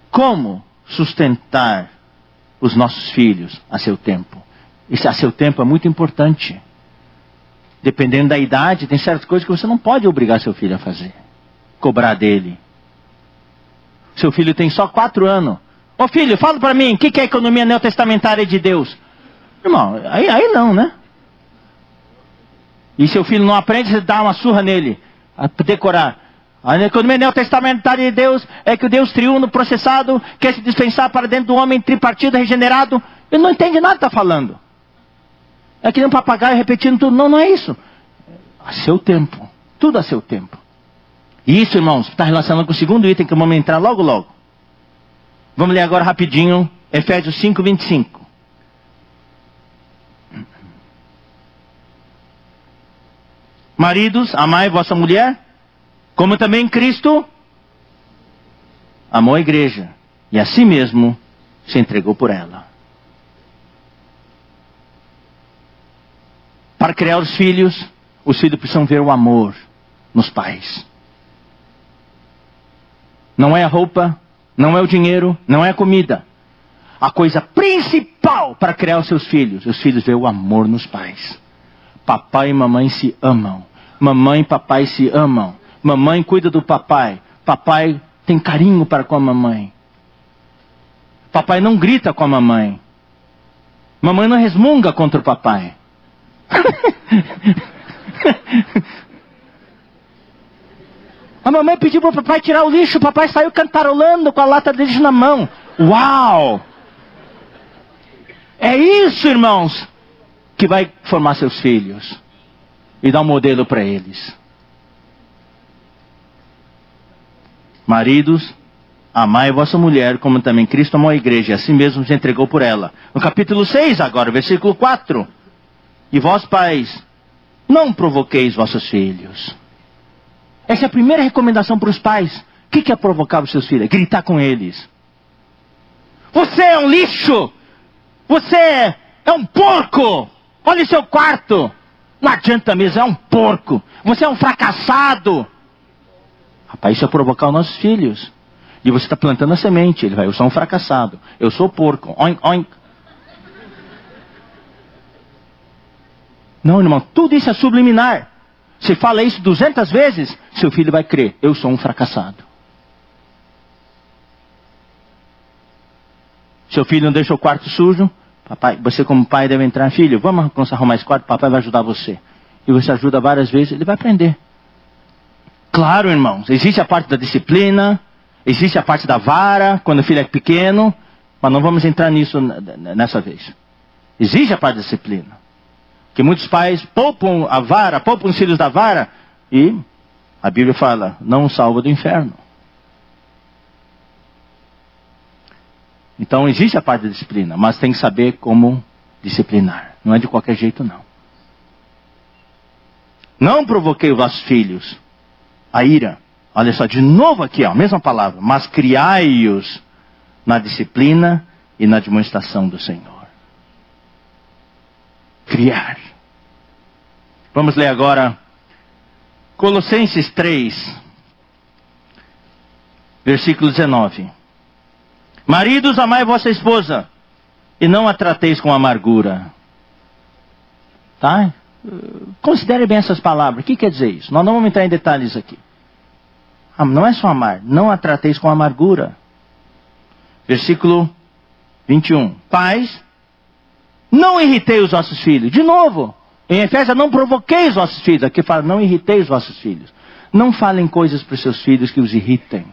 como sustentar os nossos filhos a seu tempo. Esse a seu tempo é muito importante. Dependendo da idade, tem certas coisas que você não pode obrigar seu filho a fazer. Cobrar dele. Seu filho tem só 4 anos. Ô filho, fala para mim, o que é a economia neotestamentária de Deus? Irmão, aí não, né? E seu filho não aprende, você dá uma surra nele. A decorar. A economia neotestamentária de Deus é que o Deus triuno processado quer se dispensar para dentro do homem tripartido regenerado. Ele não entende nada que está falando. É que nem um papagaio repetindo tudo. Não é isso. A seu tempo. Tudo a seu tempo. E isso, irmãos, está relacionado com o segundo item que vamos entrar logo, logo. Vamos ler agora rapidinho, Efésios 5, 25. Maridos, amai vossa mulher, como também Cristo amou a igreja, e a si mesmo se entregou por ela. Para criar os filhos precisam ver o amor nos pais. Não é a roupa, não é o dinheiro, não é a comida. A coisa principal para criar os filhos veem o amor nos pais. Papai e mamãe se amam. Mamãe e papai se amam. Mamãe cuida do papai. Papai tem carinho para com a mamãe. Papai não grita com a mamãe. Mamãe não resmunga contra o papai. A mamãe pediu para o papai tirar o lixo. O papai saiu cantarolando com a lata de lixo na mão. Uau! É isso, irmãos, que vai formar seus filhos e dar um modelo para eles. Maridos, amai a vossa mulher, como também Cristo amou a igreja, e assim mesmo se entregou por ela. No capítulo 6 agora, versículo 4. E vós, pais, não provoqueis vossos filhos. Essa é a primeira recomendação para os pais. O que é provocar os seus filhos? É gritar com eles. Você é um lixo! Você é um porco! Olha o seu quarto! Não adianta mesmo, é um porco! Você é um fracassado! Rapaz, isso é provocar os nossos filhos. E você está plantando a semente. Ele vai, eu sou um fracassado. Eu sou porco. Oink, oink. Não, irmão, tudo isso é subliminar. Você fala isso 200 vezes, seu filho vai crer. Eu sou um fracassado. Seu filho não deixa o quarto sujo. Papai, você como pai deve entrar. Filho, vamos arrumar esse quarto. Papai vai ajudar você. E você ajuda várias vezes, ele vai aprender. Claro, irmãos, existe a parte da disciplina. Existe a parte da vara, quando o filho é pequeno. Mas não vamos entrar nisso nessa vez. Existe a parte da disciplina. Que muitos pais poupam a vara, poupam os filhos da vara. E a Bíblia fala, não o salva do inferno. Então existe a parte da disciplina, mas tem que saber como disciplinar. Não é de qualquer jeito, não. Não provoquei os vossos filhos a ira. Olha só, de novo aqui, ó, a mesma palavra. Mas criai-os na disciplina e na demonstração do Senhor. Criar. Vamos ler agora Colossenses 3, versículo 19. Maridos, amai vossa esposa, e não a trateis com amargura. Tá? Considere bem essas palavras. O que quer dizer isso? Nós não vamos entrar em detalhes aqui. Não é só amar, não a trateis com amargura. Versículo 21. Pais, não irritei os vossos filhos. De novo, em Efésios, não provoquei os vossos filhos. Aqui fala, não irritei os vossos filhos. Não falem coisas para os seus filhos que os irritem.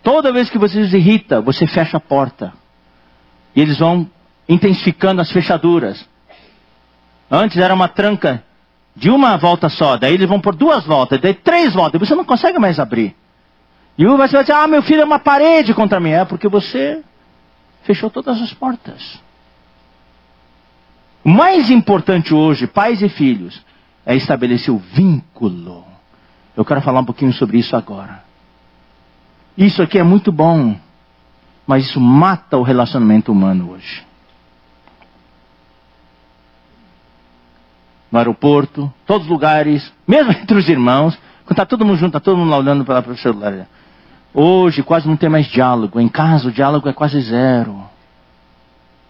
Toda vez que você os irrita, você fecha a porta. E eles vão intensificando as fechaduras. Antes era uma tranca de uma volta só. Daí eles vão por 2 voltas, daí 3 voltas. E você não consegue mais abrir. E você vai dizer, meu filho é uma parede contra mim. É porque você fechou todas as portas. O mais importante hoje, pais e filhos, é estabelecer o vínculo. Eu quero falar um pouquinho sobre isso agora. Isso aqui é muito bom, mas isso mata o relacionamento humano hoje. No aeroporto, todos os lugares, mesmo entre os irmãos, quando está todo mundo junto, está todo mundo lá olhando para o celular. Hoje quase não tem mais diálogo. Em casa o diálogo é quase zero.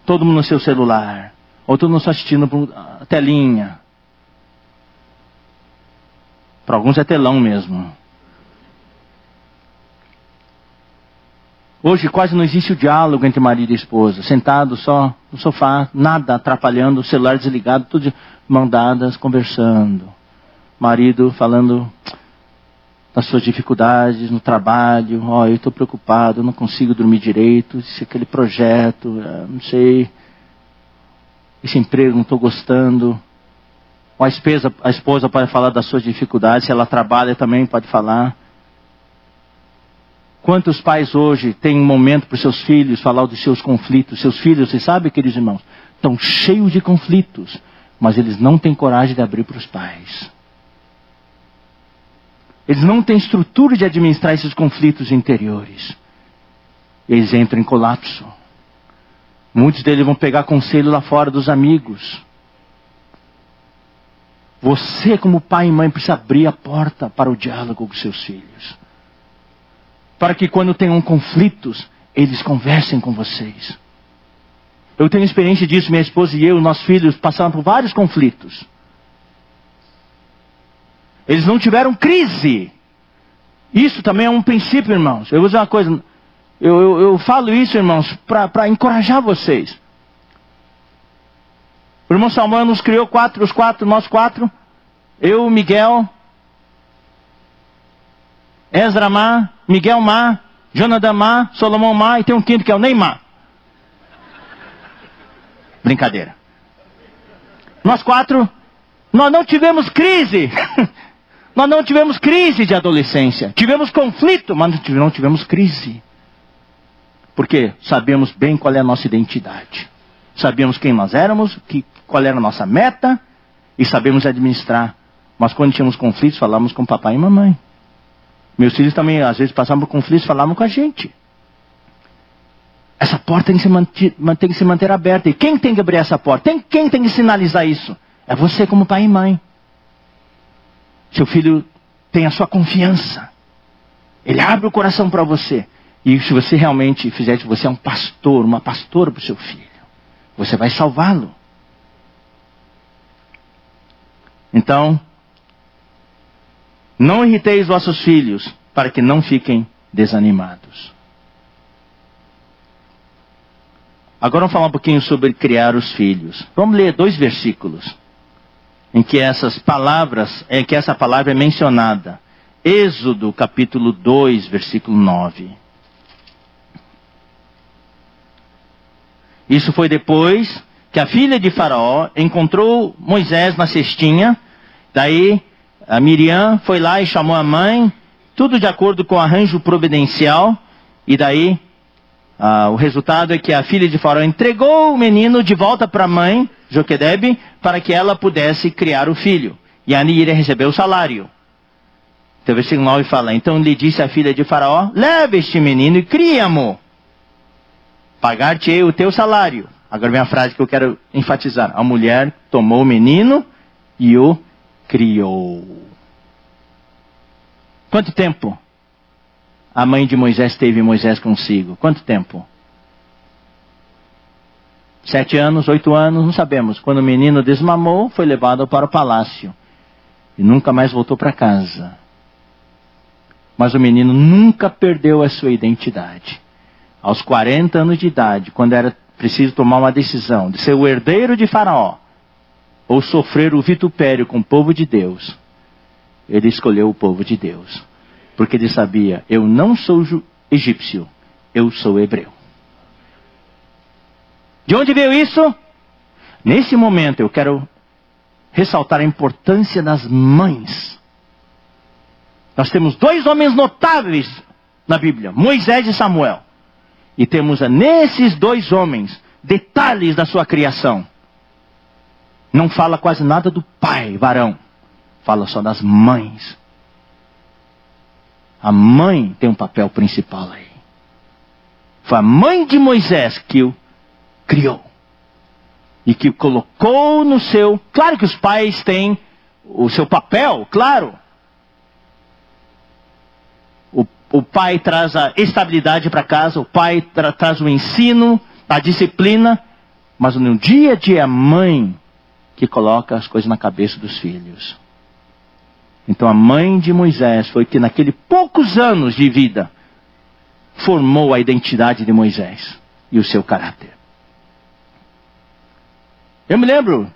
Todo mundo no seu celular. Ou todo mundo só assistindo a telinha. Para alguns é telão mesmo. Hoje quase não existe o diálogo entre marido e esposa. Sentado só no sofá, nada atrapalhando, o celular desligado, tudo de mão dadas, conversando. Marido falando das suas dificuldades no trabalho. Eu estou preocupado, eu não consigo dormir direito. Se aquele projeto, não sei. Esse emprego não estou gostando. Ou a esposa pode falar das suas dificuldades. Se ela trabalha também pode falar. Quantos pais hoje têm um momento para os seus filhos falar dos seus conflitos? Seus filhos, vocês sabem, queridos irmãos, estão cheios de conflitos, mas eles não têm coragem de abrir para os pais. Eles não têm estrutura de administrar esses conflitos interiores. eles entram em colapso. Muitos deles vão pegar conselho lá fora dos amigos. Você, como pai e mãe, precisa abrir a porta para o diálogo com seus filhos. Para que quando tenham conflitos, eles conversem com vocês. Eu tenho experiência disso, minha esposa e eu, nossos filhos passaram por vários conflitos. Eles não tiveram crise. Isso também é um princípio, irmãos. Eu vou dizer uma coisa. Eu falo isso, irmãos, para encorajar vocês. O irmão Samuel nos criou nós quatro. Eu, Miguel, Ezra Má, Miguel Má, Jonathan Má, Solomão Má, e tem um quinto que é o Neymar. Brincadeira. Nós quatro, nós não tivemos crise. Nós não tivemos crise de adolescência. Tivemos conflito, mas não tivemos crise. Porque sabemos bem qual é a nossa identidade. Sabíamos quem nós éramos, qual era a nossa meta, e sabemos administrar. Mas quando tínhamos conflitos, falávamos com papai e mamãe. Meus filhos também, às vezes, passavam por conflitos, falavam com a gente. Essa porta tem que se manter aberta. E quem tem que abrir essa porta? Quem tem que sinalizar isso? É você como pai e mãe. Seu filho tem a sua confiança. Ele abre o coração para você. E se você realmente fizer isso, você é um pastor, uma pastora para o seu filho. Você vai salvá-lo. Então, não irriteis vossos filhos, para que não fiquem desanimados. Agora vamos falar um pouquinho sobre criar os filhos. Vamos ler 2 versículos em que essa palavra é mencionada. Êxodo capítulo 2, versículo 9. Isso foi depois que a filha de Faraó encontrou Moisés na cestinha. Daí a Miriam foi lá e chamou a mãe, tudo de acordo com o arranjo providencial. E daí o resultado é que a filha de Faraó entregou o menino de volta para a mãe, Joquedebe, para que ela pudesse criar o filho. E ali iria receber o salário. Então o versículo 9 fala: então lhe disse a filha de Faraó: leva este menino e cria-mo. Pagar-te-ei o teu salário. Agora vem a frase que eu quero enfatizar. A mulher tomou o menino e o criou. Quanto tempo a mãe de Moisés teve Moisés consigo? Quanto tempo? 7 anos, 8 anos, não sabemos. Quando o menino desmamou, foi levado para o palácio. E nunca mais voltou para casa. Mas o menino nunca perdeu a sua identidade. Aos 40 anos de idade, quando era preciso tomar uma decisão de ser o herdeiro de Faraó, ou sofrer o vitupério com o povo de Deus, ele escolheu o povo de Deus. Porque ele sabia: eu não sou egípcio, eu sou hebreu. De onde veio isso? Nesse momento eu quero ressaltar a importância das mães. Nós temos 2 homens notáveis na Bíblia, Moisés e Samuel. E temos nesses 2 homens detalhes da sua criação. Não fala quase nada do pai, varão. Fala só das mães. A mãe tem um papel principal aí. Foi a mãe de Moisés que o criou. E que o colocou no seu... Claro que os pais têm o seu papel, claro. O pai traz a estabilidade para casa, o pai traz o ensino, a disciplina. Mas no dia a dia é a mãe que coloca as coisas na cabeça dos filhos. Então a mãe de Moisés foi que naqueles poucos anos de vida formou a identidade de Moisés e o seu caráter. Eu me lembro,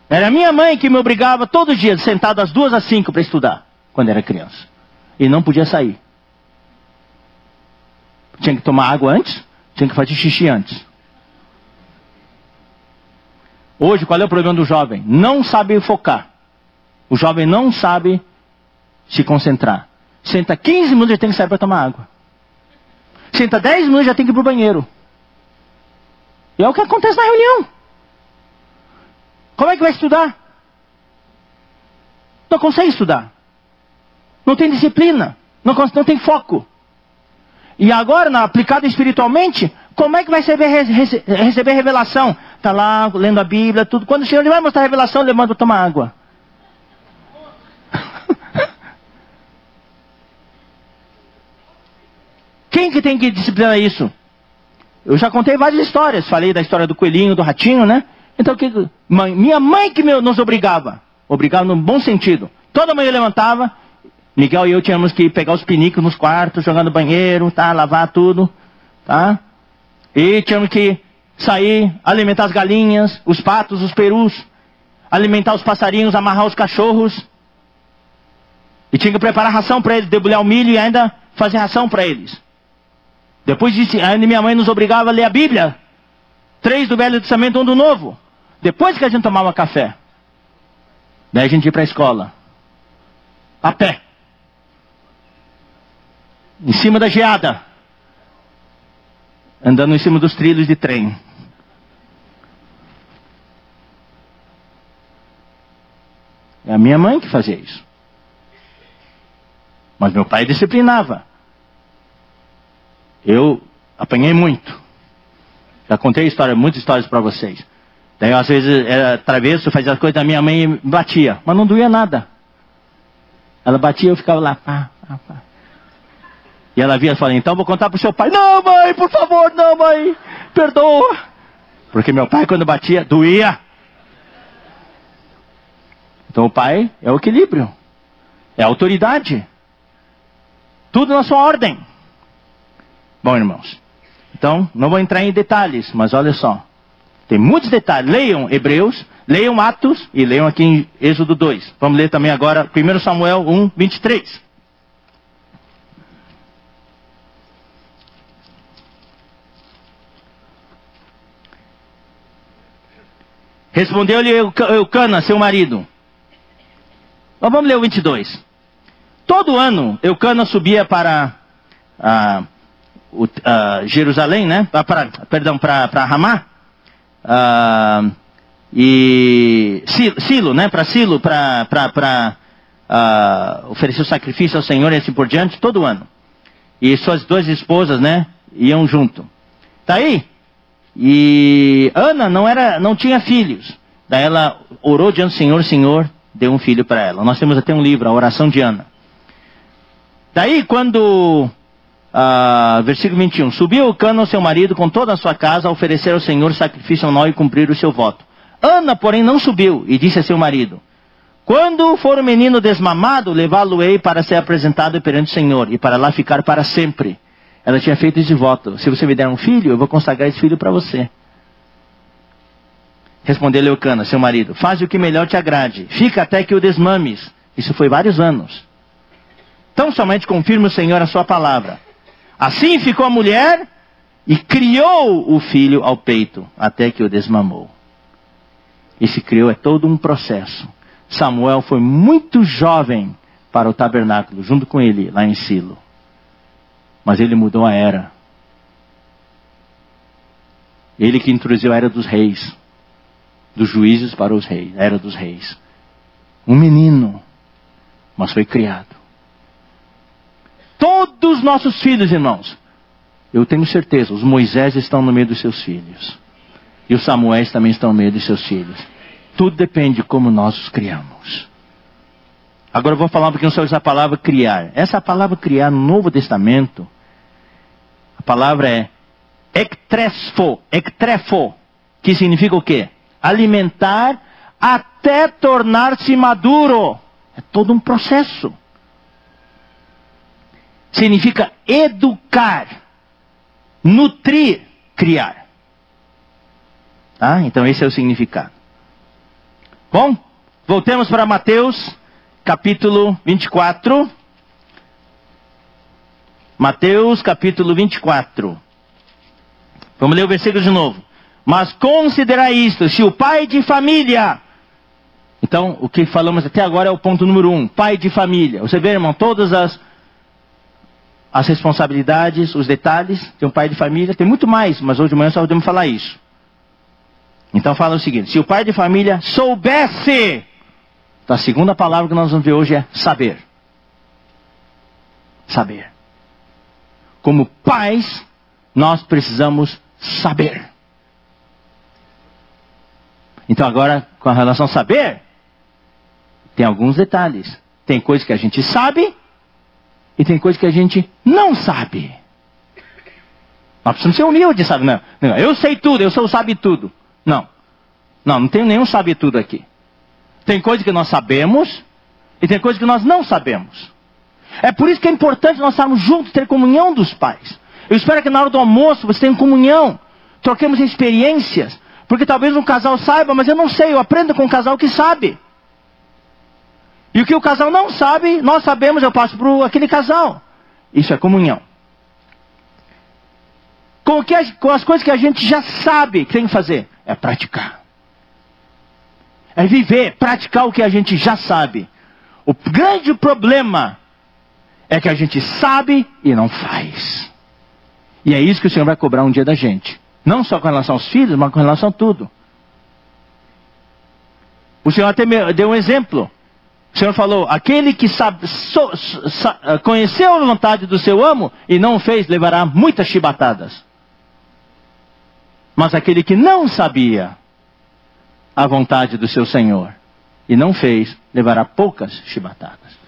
era a minha mãe que me obrigava todo dia, sentado das 2 às 5 para estudar, quando era criança. E não podia sair. Tinha que tomar água antes, tinha que fazer xixi antes. Hoje, qual é o problema do jovem? Não sabe focar. O jovem não sabe se concentrar. Senta 15 minutos, já tem que sair para tomar água. Senta 10 minutos, já tem que ir para o banheiro. E é o que acontece na reunião. Como é que vai estudar? Não consegue estudar. Não tem disciplina. Não tem foco. E agora, aplicado espiritualmente, como é que vai receber revelação? Está lá, lendo a Bíblia, tudo. Quando o Senhor vai mostrar a revelação, ele manda tomar água. Quem que tem que disciplinar isso? Eu já contei várias histórias. Falei da história do coelhinho, do ratinho, né? Então, minha mãe que nos obrigava. Obrigava no bom sentido. Toda manhã eu levantava. Miguel e eu tínhamos que pegar os pinicos nos quartos, jogar no banheiro, tá? Lavar tudo, tá? E tínhamos que sair, alimentar as galinhas, os patos, os perus. Alimentar os passarinhos, amarrar os cachorros. E tinha que preparar ração para eles, debulhar o milho e ainda fazer ração para eles. Depois disso, ainda minha mãe nos obrigava a ler a Bíblia. 3 do Velho Testamento, 1 do Novo. Depois que a gente tomava café. Daí a gente ia para a escola. A pé. Em cima da geada. Andando em cima dos trilhos de trem. É a minha mãe que fazia isso. Mas meu pai disciplinava. Eu apanhei muito. Já contei muitas histórias para vocês. Daí às vezes era travesso, fazia as coisas da minha mãe e batia. Mas não doía nada. Ela batia e eu ficava lá. Pá. E ela via e falava, então vou contar para o seu pai. Não, mãe, por favor, não, mãe. Perdoa. Porque meu pai quando batia, doía. Então o pai é o equilíbrio. É a autoridade. Tudo na sua ordem. Bom, irmãos. Então, não vou entrar em detalhes, mas olha só. Tem muitos detalhes. Leiam Hebreus, leiam Atos e leiam aqui em Êxodo 2. Vamos ler também agora 1 Samuel 1, 23. Respondeu-lhe Eucana, seu marido. Mas vamos ler o 22. Todo ano, Eucana subia para Jerusalém, né? Para Ramá. E Silo, né? Para Silo, para oferecer o sacrifício ao Senhor e assim por diante, todo ano. E suas 2 esposas, né? Iam junto. Tá aí? E Ana não tinha filhos. Daí ela orou diante do Senhor, o Senhor deu um filho para ela. Nós temos até um livro, a oração de Ana. Daí quando, versículo 21, subiu Eucana, seu marido, com toda a sua casa, a oferecer ao Senhor sacrifício anual e cumprir o seu voto. Ana, porém, não subiu e disse a seu marido, quando for o menino desmamado, levá-lo-ei para ser apresentado perante o Senhor e para lá ficar para sempre. Ela tinha feito esse voto, se você me der um filho, eu vou consagrar esse filho para você. Respondeu Eucana, seu marido, faz o que melhor te agrade, fica até que o desmames. Isso foi vários anos. Tão somente confirma o Senhor a sua palavra. Assim ficou a mulher e criou o filho ao peito, até que o desmamou. Esse criou é todo um processo. Samuel foi muito jovem para o tabernáculo, junto com ele, lá em Silo. Mas ele mudou a era. Ele que introduziu a era dos reis. Dos juízes para os reis, a era dos reis. Um menino, mas foi criado. Todos os nossos filhos, irmãos, eu tenho certeza, os Moisés estão no meio dos seus filhos. E os Samuéis também estão no meio dos seus filhos. Tudo depende de como nós os criamos. Agora eu vou falar um pouquinho sobre essa palavra criar. Essa palavra criar no Novo Testamento, a palavra é ektrefo, que significa o quê? Alimentar até tornar-se maduro. É todo um processo. Significa educar, nutrir, criar. Tá? Então esse é o significado. Bom, voltemos para Mateus, capítulo 24. Mateus, capítulo 24. Vamos ler o versículo de novo. Mas considerai isto, se o pai de família... Então, o que falamos até agora é o ponto número 1. Pai de família. Você vê, irmão, todas as responsabilidades, os detalhes. Tem um pai de família, tem muito mais, mas hoje de manhã só podemos falar isso. Então fala o seguinte, se o pai de família soubesse... Então a segunda palavra que nós vamos ver hoje é saber. Saber. como pais, nós precisamos saber. Então agora, com relação a saber, tem alguns detalhes. Tem coisa que a gente sabe e tem coisa que a gente não sabe. Nós precisamos ser humildes, sabe? Não, eu sei tudo, eu sou o sabe tudo. Não tenho nenhum sabe tudo aqui. Tem coisa que nós sabemos e tem coisa que nós não sabemos. É por isso que é importante nós estarmos juntos, ter comunhão dos pais. Eu espero que na hora do almoço você tenha comunhão, troquemos experiências, porque talvez um casal saiba, mas eu não sei, eu aprendo com um casal que sabe. E o que o casal não sabe, nós sabemos, eu passo para aquele casal. Isso é comunhão. Com as coisas que a gente já sabe que tem que fazer, é praticar. É viver, praticar o que a gente já sabe. O grande problema é que a gente sabe e não faz. E é isso que o Senhor vai cobrar um dia da gente. Não só com relação aos filhos, mas com relação a tudo. O Senhor até deu um exemplo. O Senhor falou, aquele que conheceu a vontade do seu amo e não fez, levará muitas chibatadas. Mas aquele que não sabia a vontade do seu Senhor e não fez, levará poucas chibatadas.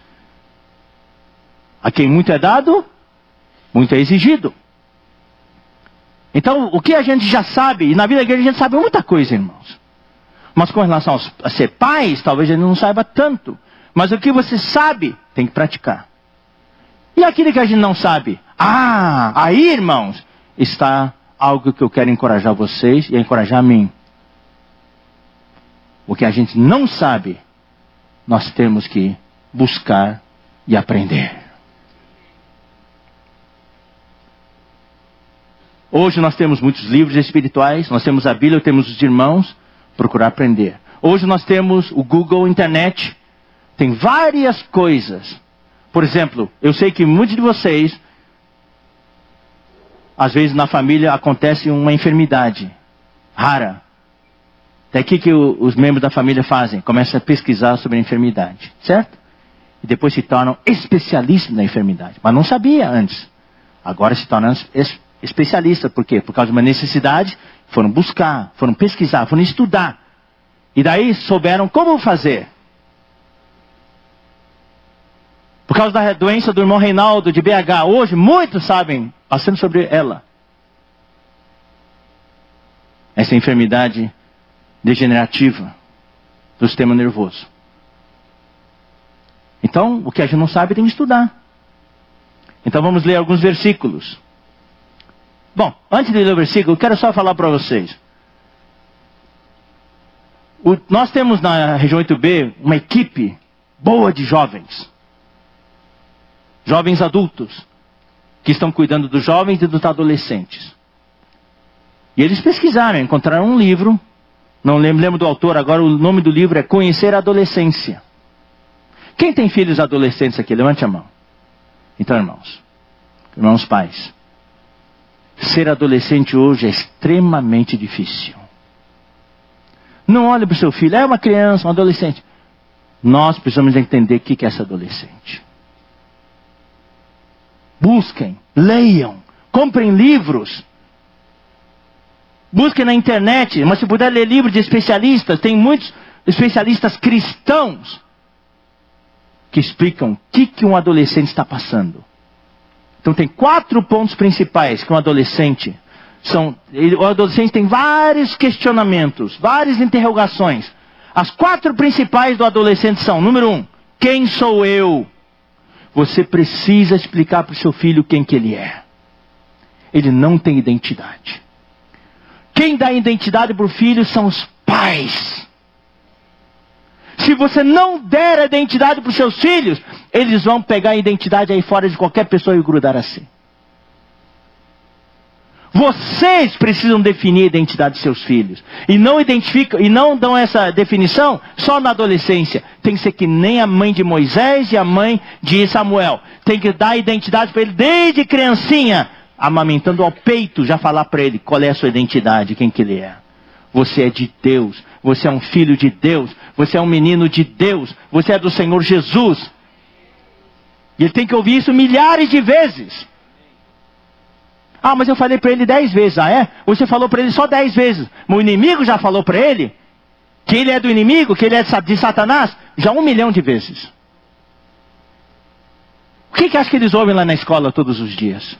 A quem muito é dado, muito é exigido. Então, o que a gente já sabe, e na vida da igreja a gente sabe muita coisa, irmãos. Mas com relação a ser pais, talvez a gente não saiba tanto. Mas o que você sabe, tem que praticar. E aquilo que a gente não sabe? Aí, irmãos, está algo que eu quero encorajar vocês e encorajar a mim. O que a gente não sabe, nós temos que buscar e aprender. Hoje nós temos muitos livros espirituais, nós temos a Bíblia, temos os irmãos, procurar aprender. Hoje nós temos o Google, internet, tem várias coisas. Por exemplo, eu sei que muitos de vocês, às vezes na família acontece uma enfermidade rara. Até aqui que os membros da família fazem, começam a pesquisar sobre a enfermidade, certo? E depois se tornam especialistas na enfermidade. Mas não sabia antes. Agora se tornam especialistas. Por quê? Por causa de uma necessidade, foram buscar, foram pesquisar, foram estudar. E daí souberam como fazer. Por causa da doença do irmão Reinaldo de BH, hoje muitos sabem bastante sobre ela. Essa enfermidade degenerativa do sistema nervoso. Então, o que a gente não sabe tem que estudar. Então vamos ler alguns versículos. Bom, antes de ler o versículo, eu quero só falar para vocês. Nós temos na região 8B uma equipe boa de jovens. Jovens adultos. Que estão cuidando dos jovens e dos adolescentes. E eles pesquisaram, encontraram um livro. Não lembro do autor, agora o nome do livro é Conhecer a Adolescência. Quem tem filhos adolescentes aqui? Levante a mão. Então, irmãos pais. Ser adolescente hoje é extremamente difícil. Não olhe para o seu filho, é uma criança, um adolescente. Nós precisamos entender o que é essa adolescente. Busquem, leiam, comprem livros. Busquem na internet, mas se puder ler livros de especialistas, tem muitos especialistas cristãos que explicam o que um adolescente está passando. Então tem 4 pontos principais que um adolescente... O adolescente tem vários questionamentos, várias interrogações. As 4 principais do adolescente são, número 1, quem sou eu? Você precisa explicar para o seu filho quem que ele é. Ele não tem identidade. Quem dá identidade para o filho são os pais. Se você não der a identidade para os seus filhos, eles vão pegar a identidade aí fora de qualquer pessoa e grudar assim. Vocês precisam definir a identidade de seus filhos. E não dão essa definição só na adolescência. Tem que ser que nem a mãe de Moisés e a mãe de Samuel. Tem que dar a identidade para ele desde criancinha. Amamentando ao peito, já falar para ele qual é a sua identidade, quem que ele é. Você é de Deus. Você é um filho de Deus. Você é um menino de Deus. Você é do Senhor Jesus. E ele tem que ouvir isso milhares de vezes. Ah, mas eu falei para ele 10 vezes. Ah, é? Você falou para ele só 10 vezes. Mas o inimigo já falou para ele que ele é do inimigo, que ele é de Satanás, já 1 milhão de vezes. O que acha que eles ouvem lá na escola todos os dias?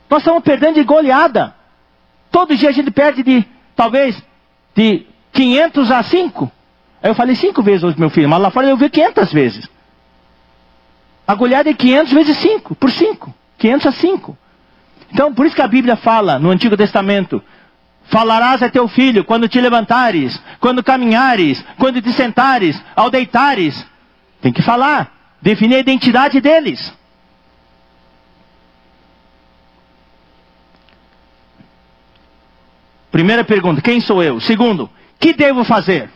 Nós estamos perdendo de goleada. Todo dia a gente perde talvez, de 500 a 5. Aí eu falei 5 vezes hoje, meu filho, mas lá fora eu vi 500 vezes. A goleada é 500 vezes 5, por 5. 500 a 5. Então, por isso que a Bíblia fala, no Antigo Testamento, falarás a teu filho quando te levantares, quando caminhares, quando te sentares, ao deitares. Tem que falar, definir a identidade deles. Primeira pergunta, quem sou eu? Segundo, que devo fazer?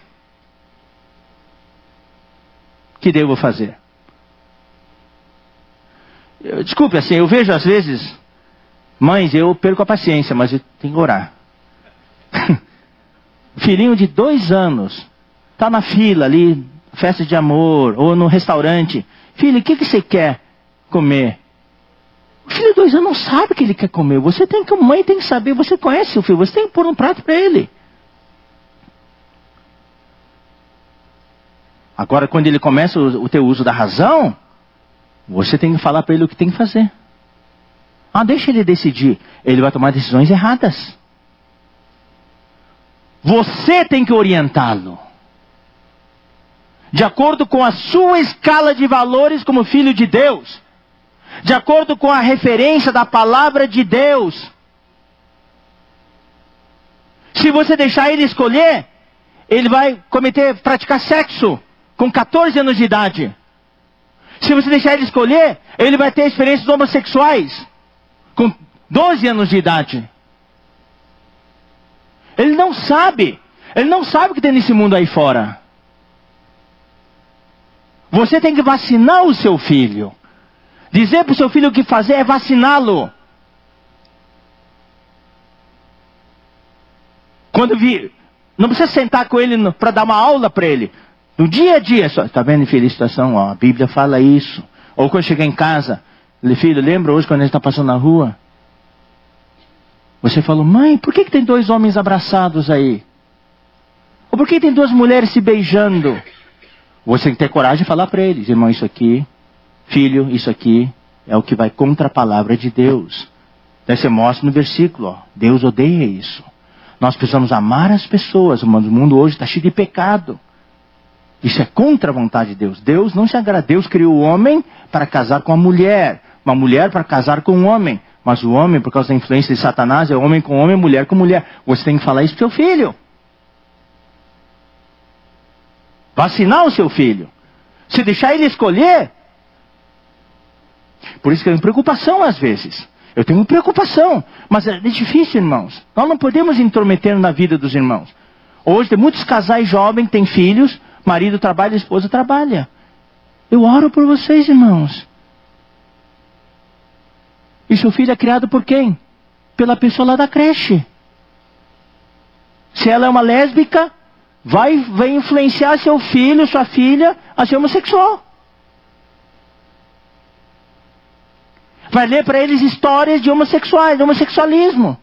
Que devo fazer? Desculpe, assim, eu vejo às vezes, mães, eu perco a paciência, mas eu tenho que orar. Filhinho de 2 anos, está na fila ali, festa de amor, ou no restaurante. Filho, o que você quer comer? O filho de 2 anos não sabe o que ele quer comer. Você tem que, mãe tem que saber, você conhece o filho, você tem que pôr um prato para ele. Agora, quando ele começa o teu uso da razão, você tem que falar para ele o que tem que fazer. Ah, deixa ele decidir. Ele vai tomar decisões erradas. Você tem que orientá-lo. De acordo com a sua escala de valores como filho de Deus. De acordo com a referência da palavra de Deus. Se você deixar ele escolher, ele vai praticar sexo com 14 anos de idade. Se você deixar ele escolher, ele vai ter experiências homossexuais com 12 anos de idade. Ele não sabe o que tem nesse mundo aí fora. Você tem que vacinar o seu filho. Dizer para o seu filho o que fazer é vaciná-lo. Não precisa sentar com ele para dar uma aula para ele. No dia a dia, está vendo, filho, a situação? Ó, a Bíblia fala isso. Ou quando chegar em casa, filho, lembra hoje quando a gente está passando na rua? Você falou, mãe, por que tem 2 homens abraçados aí? Ou por que tem 2 mulheres se beijando? Você tem que ter coragem de falar para eles, irmão, isso aqui, filho, isso aqui é o que vai contra a palavra de Deus. Daí você mostra no versículo, ó, Deus odeia isso. Nós precisamos amar as pessoas, o mundo hoje está cheio de pecado. Isso é contra a vontade de Deus. Deus não se agrada. Deus criou o homem para casar com a mulher. Uma mulher para casar com um homem. Mas o homem, por causa da influência de Satanás, é homem com homem, mulher com mulher. Você tem que falar isso para o seu filho. Vacinar o seu filho. Se deixar ele escolher. Por isso que eu tenho preocupação às vezes. Eu tenho preocupação. Mas é difícil, irmãos. Nós não podemos intrometer na vida dos irmãos. Hoje tem muitos casais jovens que têm filhos. Marido trabalha, esposa trabalha. Eu oro por vocês, irmãos. E seu filho é criado por quem? Pela pessoa lá da creche. Se ela é uma lésbica, vai influenciar seu filho, sua filha, a ser homossexual. Vai ler para eles histórias de homossexuais, de homossexualismo.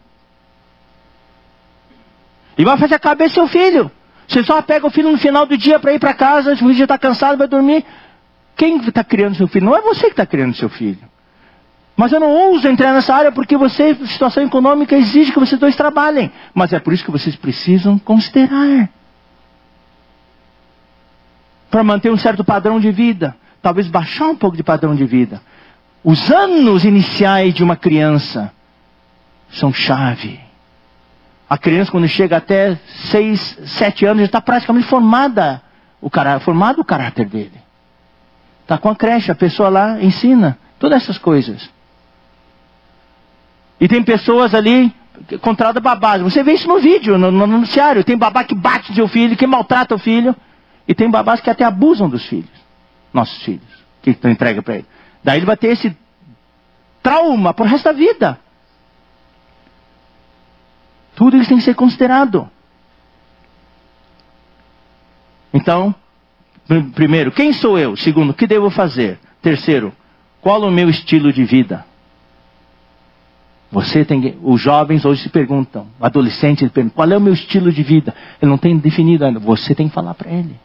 E vai fazer a cabeça do seu filho. Você só pega o filho no final do dia para ir para casa, o filho já está cansado, vai dormir. Quem está criando seu filho? Não é você que está criando seu filho. Mas eu não ouso entrar nessa área porque a situação econômica exige que vocês 2 trabalhem. Mas é por isso que vocês precisam considerar. Para manter um certo padrão de vida. Talvez baixar um pouco de padrão de vida. Os anos iniciais de uma criança são chave. A criança, quando chega até 6, 7 anos, já está praticamente formado o caráter dele. Está com a creche, a pessoa lá ensina todas essas coisas. E tem pessoas ali, contratam babás. Você vê isso no vídeo, no noticiário. Tem babá que bate no seu filho, que maltrata o filho. E tem babás que até abusam dos filhos. Nossos filhos, que estão entregue para ele. Daí ele vai ter esse trauma pro resto da vida. Tudo isso tem que ser considerado. Então, primeiro, quem sou eu? Segundo, o que devo fazer? Terceiro, Qual o meu estilo de vida? Os jovens hoje se perguntam, adolescentes perguntam, qual é o meu estilo de vida? Ele não tem definido ainda. Você tem que falar para ele.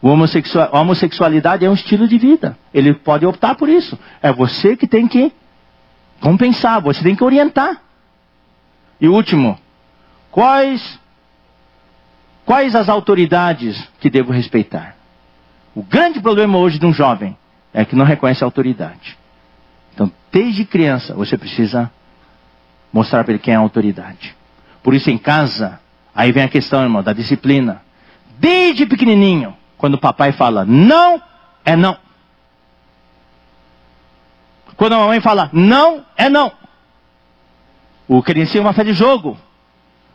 A homossexualidade é um estilo de vida. Ele pode optar por isso. É você que tem que compensar, você tem que orientar. E último, quais as autoridades que devo respeitar? O grande problema hoje de um jovem é que não reconhece a autoridade. Então, desde criança, você precisa mostrar para ele quem é a autoridade. Por isso, em casa, aí vem a questão, irmão, da disciplina. Desde pequenininho, quando o papai fala não, é não. Quando a mamãe fala não, é não. O criancinho vai fazer jogo.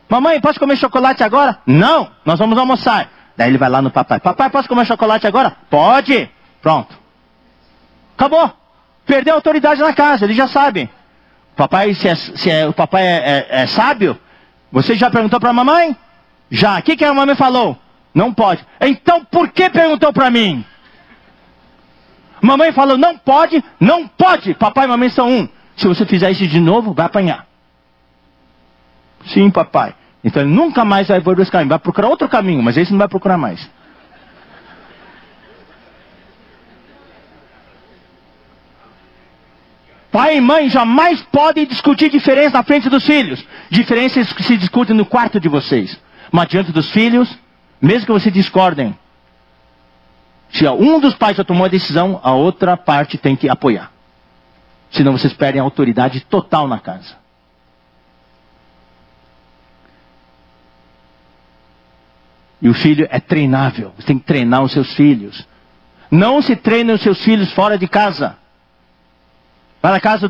Mamãe, posso comer chocolate agora? Não, nós vamos almoçar. Daí ele vai lá no papai. Papai, posso comer chocolate agora? Pode. Pronto. Acabou. Perdeu a autoridade na casa, eles já sabem. Papai, o papai é sábio, você já perguntou para a mamãe? Já. O que a mamãe falou? Não pode. Então por que perguntou para mim? Mamãe falou não pode, não pode. Papai e mamãe são um. Se você fizer isso de novo, vai apanhar. Sim, papai. Então ele nunca mais vai por esse caminho. Vai procurar outro caminho, mas esse não vai procurar mais. Pai e mãe jamais podem discutir diferença na frente dos filhos. Diferenças que se discutem no quarto de vocês. Mas diante dos filhos, mesmo que vocês discordem, se um dos pais já tomou a decisão, a outra parte tem que apoiar. Senão vocês perdem a autoridade total na casa. E o filho é treinável. Você tem que treinar os seus filhos. Não se treinem os seus filhos fora de casa. Vai na casa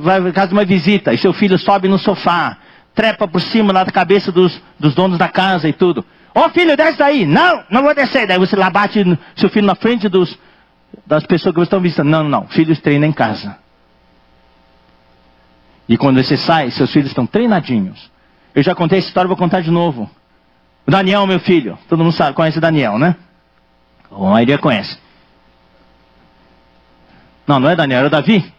vai na casa de uma visita e seu filho sobe no sofá, trepa por cima lá da cabeça dos donos da casa e tudo. Ô filho, desce daí. Não, não vou descer. Daí você lá bate seu filho na frente das pessoas que vocês estão visitando. Não. Filhos treinam em casa. E quando você sai, seus filhos estão treinadinhos. Eu já contei essa história, vou contar de novo. O Daniel, meu filho. Todo mundo sabe, conhece o Daniel, né? A maioria conhece. Não é Daniel, é o Davi.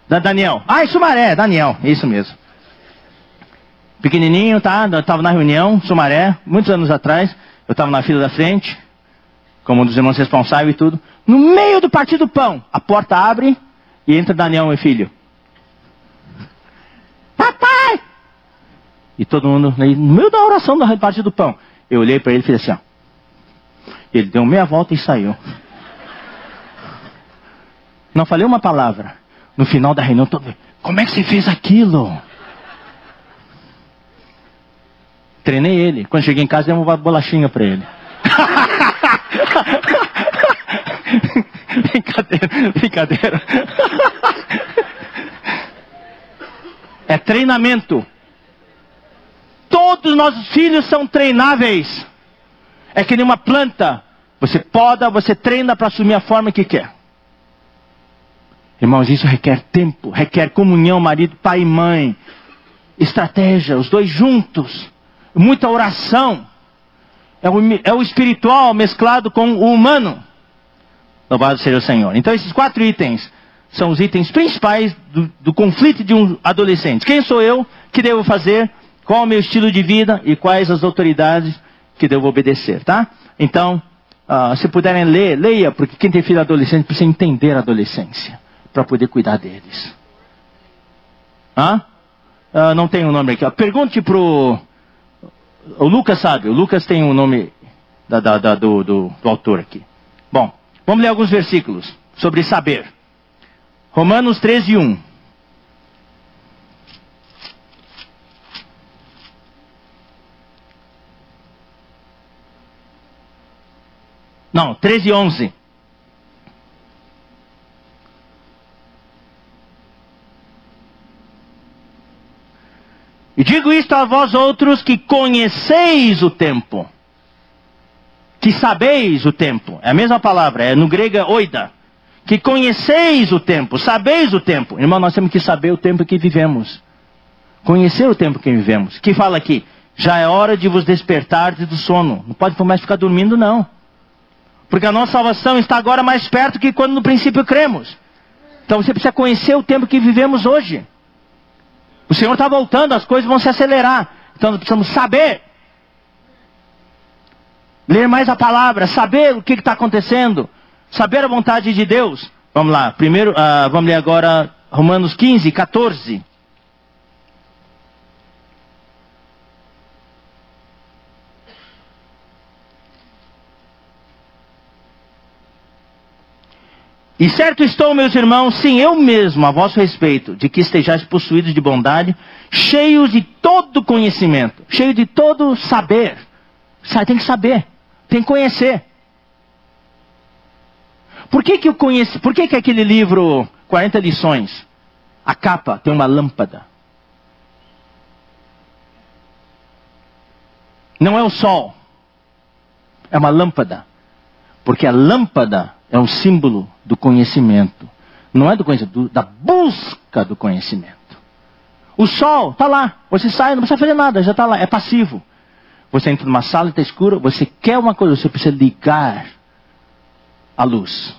Daniel. Sumaré, Daniel. Isso mesmo. Pequenininho, tá? Eu estava na reunião, Sumaré, muitos anos atrás. Eu estava na fila da frente, como um dos irmãos responsáveis e tudo. No meio do Partido do Pão, a porta abre e entra Daniel, meu filho. Papai! E todo mundo, no meio da oração do Partido do Pão. Eu olhei para ele e fiz assim, ó. Ele deu meia volta e saiu. Não falei uma palavra. No final da reunião, como é que você fez aquilo? Treinei ele. Quando cheguei em casa, dei uma bolachinha para ele. Brincadeira. É treinamento. Todos os nossos filhos são treináveis. É que nem uma planta. Você poda, você treina para assumir a forma que quer. Irmãos, isso requer tempo, requer comunhão, marido, pai e mãe. Estratégia, os dois juntos. Muita oração. É o espiritual mesclado com o humano. Louvado seja o Senhor. Então esses 4 itens são os itens principais do conflito de um adolescente. Quem sou eu? O que devo fazer? Qual é o meu estilo de vida? E quais as autoridades que devo obedecer, tá? Então, se puderem ler, leia, porque quem tem filho adolescente precisa entender a adolescência para poder cuidar deles. Não tem um nome aqui. Pergunte pro... O Lucas sabe. O Lucas tem um nome do autor aqui. Bom, vamos ler alguns versículos sobre saber. Romanos 13:1. Não, 13:11. E digo isto a vós outros que conheceis o tempo. Que sabeis o tempo. É a mesma palavra, é no grego oida. Que conheceis o tempo, sabeis o tempo. Irmão, nós temos que saber o tempo que vivemos. Conhecer o tempo que vivemos. Que fala aqui, já é hora de vos despertar do sono. Não pode mais ficar dormindo, não. Porque a nossa salvação está agora mais perto que quando no princípio cremos. Então você precisa conhecer o tempo que vivemos hoje. O Senhor está voltando, as coisas vão se acelerar. Então nós precisamos saber. Ler mais a palavra, saber o que está acontecendo. Saber a vontade de Deus. Vamos lá, primeiro, vamos ler agora Romanos 15, 14. E certo estou, meus irmãos, sim, eu mesmo, a vosso respeito, de que estejais possuídos de bondade, cheios de todo conhecimento, cheios de todo saber. Tem que saber, tem que conhecer. Por que aquele livro 40 lições, a capa tem uma lâmpada? Não é o sol, é uma lâmpada. Porque a lâmpada é um símbolo do conhecimento. Não é do conhecimento, da busca do conhecimento. O sol está lá. Você sai, não precisa fazer nada, já está lá. É passivo. Você entra numa sala e está escura. Você quer uma coisa, você precisa ligar a luz.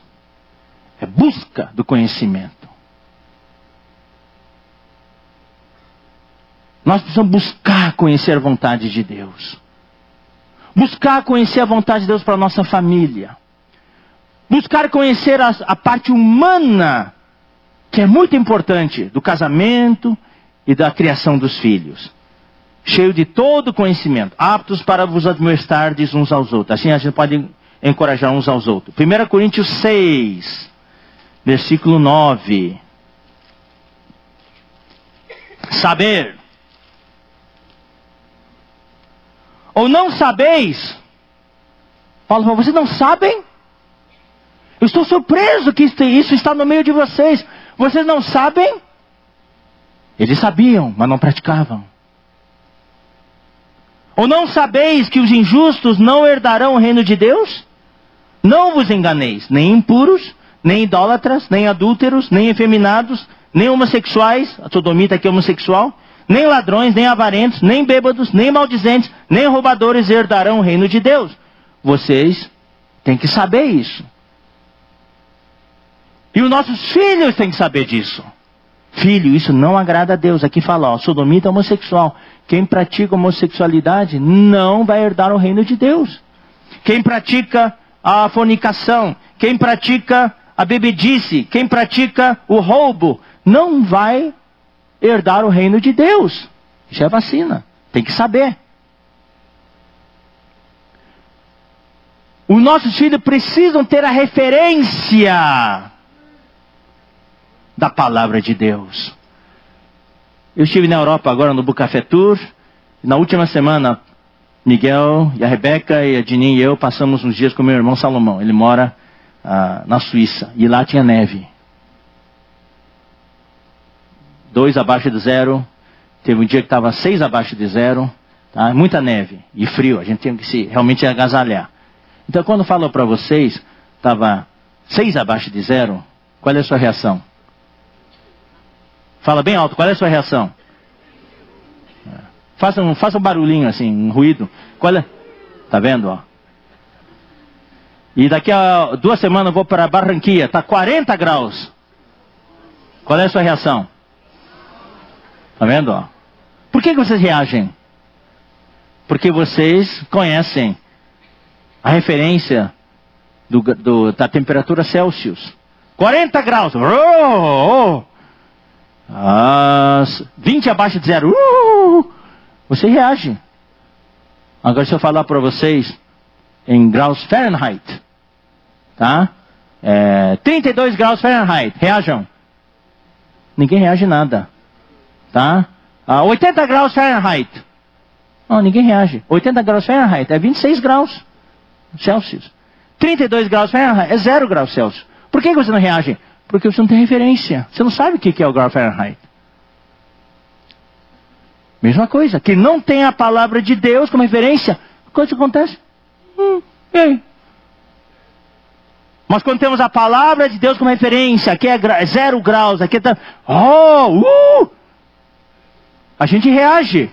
É busca do conhecimento. Nós precisamos buscar conhecer a vontade de Deus. Buscar conhecer a vontade de Deus para a nossa família. Buscar conhecer a parte humana, que é muito importante, do casamento e da criação dos filhos. Cheio de todo conhecimento, aptos para vos admoestardes uns aos outros. Assim a gente pode encorajar uns aos outros. 1 Coríntios 6, versículo 9. Saber. Ou não sabeis? Paulo falou, vocês não sabem? Eu estou surpreso que isso está no meio de vocês. Vocês não sabem? Eles sabiam, mas não praticavam. Ou não sabeis que os injustos não herdarão o reino de Deus? Não vos enganeis, nem impuros, nem idólatras, nem adúlteros, nem efeminados, nem homossexuais, a sodomita aqui é homossexual, nem ladrões, nem avarentos, nem bêbados, nem maldizentes, nem roubadores herdarão o reino de Deus. Vocês têm que saber isso. E os nossos filhos têm que saber disso. Filho, isso não agrada a Deus. Aqui fala, ó, sodomita homossexual. Quem pratica homossexualidade não vai herdar o reino de Deus. Quem pratica a fornicação, quem pratica a bebedice, quem pratica o roubo, não vai herdar o reino de Deus. Isso é vacina. Tem que saber. Os nossos filhos precisam ter a referência da palavra de Deus. Eu estive na Europa agora no Bucafé Tour. Na última semana, Miguel e a Rebeca e a Dininha e eu passamos uns dias com meu irmão Salomão. Ele mora na Suíça. E lá tinha neve. 2 abaixo de zero. Teve um dia que estava 6 abaixo de zero. Tá? Muita neve e frio. A gente tinha que realmente agasalhar. Então quando falo para vocês, estava 6 abaixo de zero, qual é a sua reação? Fala bem alto, qual é a sua reação? Faça um barulhinho assim, um ruído. Qual é? Tá vendo, ó? E daqui a 2 semanas eu vou para Barranquilla, está 40 graus. Qual é a sua reação? Tá vendo, ó? Por que vocês reagem? Porque vocês conhecem a referência da temperatura Celsius. 40 graus. 20 abaixo de zero. Você reage. Agora se eu falar para vocês em graus Fahrenheit, tá? 32 graus Fahrenheit. Reajam. Ninguém reage nada. Tá? 80 graus Fahrenheit. Não, ninguém reage. 80 graus Fahrenheit é 26 graus Celsius. 32 graus Fahrenheit é 0 graus Celsius. Por que você não reage? Porque você não tem referência. Você não sabe o que é o grau Fahrenheit. Mesma coisa. Que não tem a palavra de Deus como referência. A coisa acontece. E aí? Mas quando temos a palavra de Deus como referência, aqui é 0 graus, aqui está... A gente reage.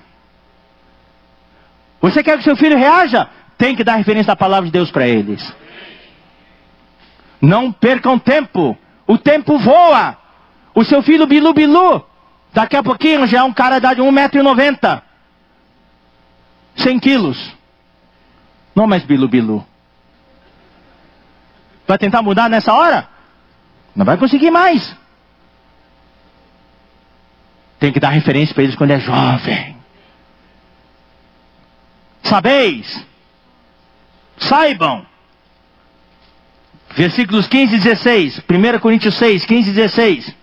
Você quer que seu filho reaja? Tem que dar referência da palavra de Deus para eles. Não percam tempo. O tempo voa. O seu filho Bilu Bilu, daqui a pouquinho já é um cara de 1,90 m. 100 quilos. Não mais Bilu Bilu. Vai tentar mudar nessa hora? Não vai conseguir mais. Tem que dar referência para eles quando é jovem. Sabeis. Saibam. Versículos 15 e 16. 1 Coríntios 6, 15 e 16.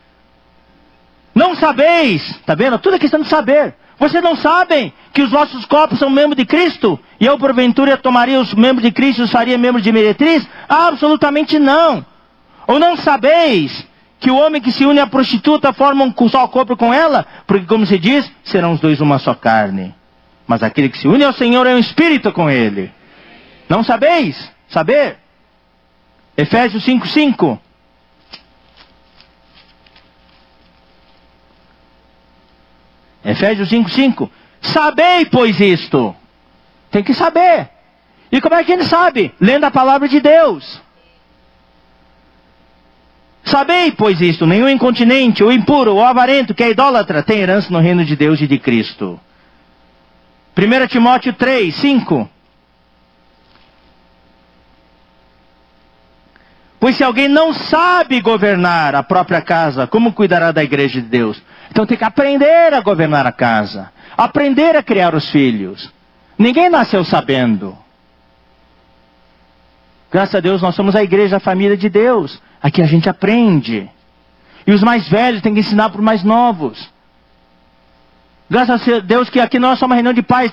Não sabeis. Está vendo? Tudo é questão de saber. Vocês não sabem que os vossos corpos são membros de Cristo? E eu, porventura, tomaria os membros de Cristo e os faria membros de meretriz? Absolutamente não. Ou não sabeis que o homem que se une à prostituta forma um só corpo com ela? Porque, como se diz, serão os dois uma só carne. Mas aquele que se une ao Senhor é um espírito com ele. Não sabeis? Saber? Efésios 5:5. Efésios 5:5. Sabei, pois, isto. Tem que saber. E como é que ele sabe? Lendo a palavra de Deus. Sabei, pois, isto. Nenhum incontinente, ou impuro, ou avarento, que é idólatra, tem herança no reino de Deus e de Cristo. 1 Timóteo 3:5. Pois se alguém não sabe governar a própria casa, como cuidará da igreja de Deus? Então tem que aprender a governar a casa. Aprender a criar os filhos. Ninguém nasceu sabendo. Graças a Deus nós somos a igreja, a família de Deus. Aqui a gente aprende. E os mais velhos têm que ensinar para os mais novos. Graças a Deus que aqui nós somos uma reunião de pais.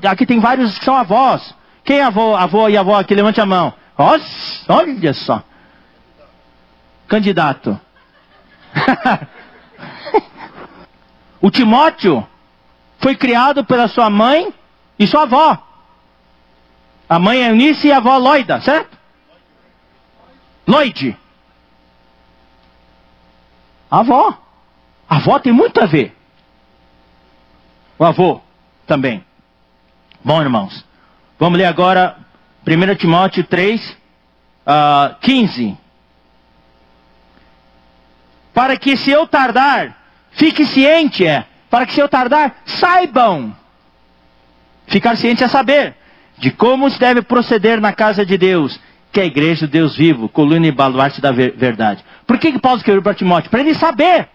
Aqui tem vários que são avós. Quem é avô e avó aqui? Levante a mão. Nossa, olha só. Candidato. O Timóteo foi criado pela sua mãe e sua avó. A mãe é Eunice e a avó Loida, certo? Lloyd. A avó. A avó tem muito a ver. O avô também. Bom, irmãos. Vamos ler agora 1 Timóteo 3, 15. Para que se eu tardar, fique ciente, para que se eu tardar, saibam. Ficar ciente é saber de como se deve proceder na casa de Deus, que é a igreja do Deus vivo, coluna e baluarte da verdade. Por que Paulo escreveu para Timóteo? Para ele saber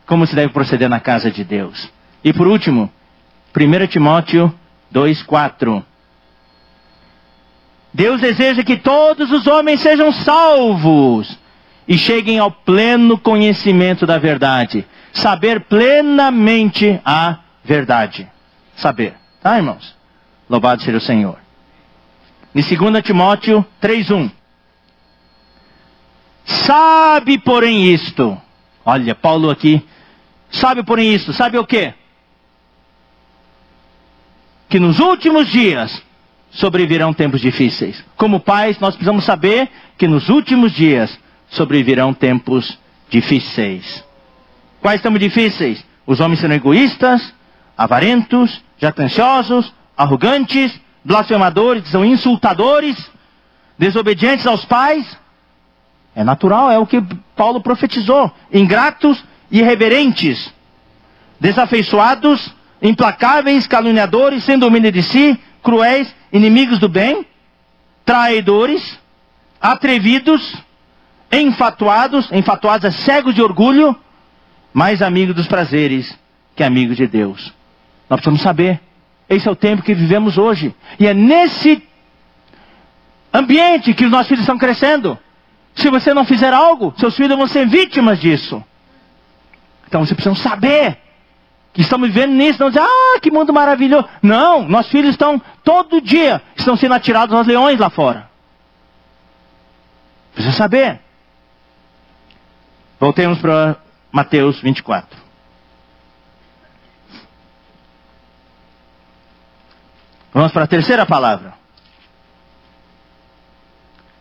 como se deve proceder na casa de Deus. E por último, 1 Timóteo 2:4. Deus deseja que todos os homens sejam salvos e cheguem ao pleno conhecimento da verdade. Saber plenamente a verdade. Saber. Tá, irmãos? Louvado seja o Senhor. Em 2 Timóteo 3:1. Sabe, porém, isto. Olha, Paulo aqui. Sabe, porém, isto. Sabe o quê? Que nos últimos dias sobrevirão tempos difíceis. Como pais, nós precisamos saber que nos últimos dias sobrevirão tempos difíceis. Quais tempos difíceis? Os homens serão egoístas, avarentos, jactanciosos, arrogantes, blasfemadores, são insultadores, desobedientes aos pais. É natural, é o que Paulo profetizou. Ingratos e irreverentes, desafeiçoados, implacáveis, caluniadores, sem domínio de si, cruéis, inimigos do bem, traidores, atrevidos, enfatuados é cegos de orgulho, mais amigos dos prazeres que amigos de Deus. Nós precisamos saber. Esse é o tempo que vivemos hoje. E é nesse ambiente que os nossos filhos estão crescendo. Se você não fizer algo, seus filhos vão ser vítimas disso. Então você precisa saber que estamos vivendo nisso. Não dizer, que mundo maravilhoso. Não, nossos filhos estão, todo dia, estão sendo atirados aos leões lá fora. Precisa saber. Voltemos para Mateus 24. Vamos para a terceira palavra.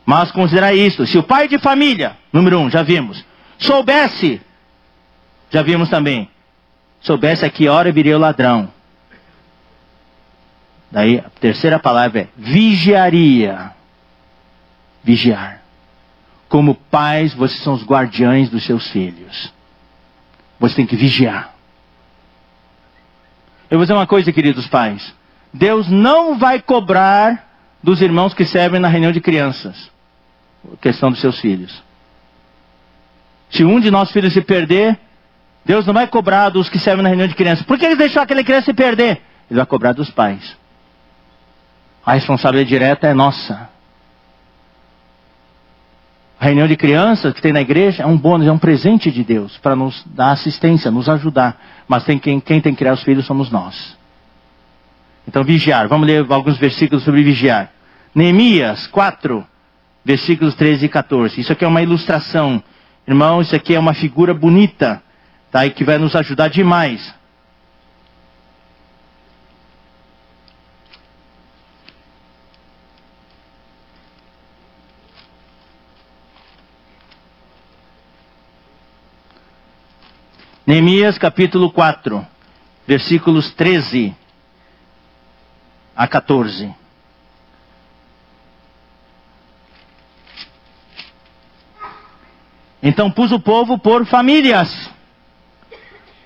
Mas considerai isto: se o pai de família, número 1, já vimos, soubesse, já vimos também, soubesse a que hora viria o ladrão. Daí a terceira palavra é vigiaria. Vigiar. Como pais, vocês são os guardiães dos seus filhos. Você tem que vigiar. Eu vou dizer uma coisa, queridos pais. Deus não vai cobrar dos irmãos que servem na reunião de crianças a questão dos seus filhos. Se um de nossos filhos se perder, Deus não vai cobrar dos que servem na reunião de crianças. Por que ele deixou aquela criança se perder? Ele vai cobrar dos pais. A responsabilidade direta é nossa. A reunião de crianças que tem na igreja é um bônus, é um presente de Deus para nos dar assistência, nos ajudar. Mas quem tem que criar os filhos somos nós. Então vigiar, vamos ler alguns versículos sobre vigiar. Neemias 4, versículos 13 e 14. Isso aqui é uma ilustração. Irmão, isso aqui é uma figura bonita, tá? E que vai nos ajudar demais. Neemias capítulo 4, versículos 13 a 14. Então pus o povo por famílias,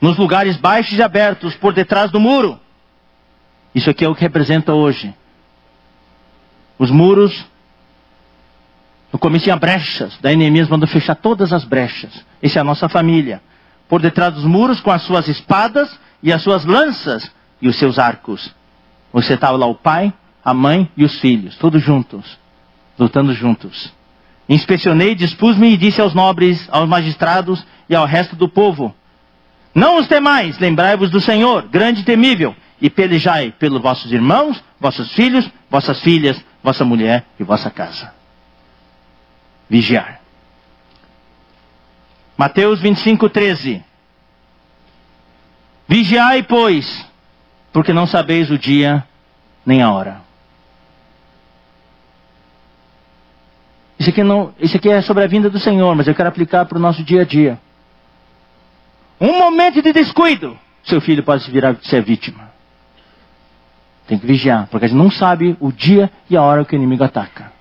nos lugares baixos e abertos, por detrás do muro. Isso aqui é o que representa hoje. Os muros, no começo tinha brechas, daí Neemias mandou fechar todas as brechas. Essa é a nossa família. Por detrás dos muros, com as suas espadas e as suas lanças e os seus arcos. Você estava lá o pai, a mãe e os filhos, todos juntos, lutando juntos. Inspecionei, dispus-me e disse aos nobres, aos magistrados e ao resto do povo: não os temais, lembrai-vos do Senhor, grande e temível, e pelejai pelos vossos irmãos, vossos filhos, vossas filhas, vossa mulher e vossa casa. Vigiar. Mateus 25, 13. Vigiai, pois, porque não sabeis o dia nem a hora. Isso aqui é sobre a vinda do Senhor, mas eu quero aplicar para o nosso dia a dia. Um momento de descuido, seu filho pode ser vítima. Tem que vigiar, porque a gente não sabe o dia e a hora que o inimigo ataca.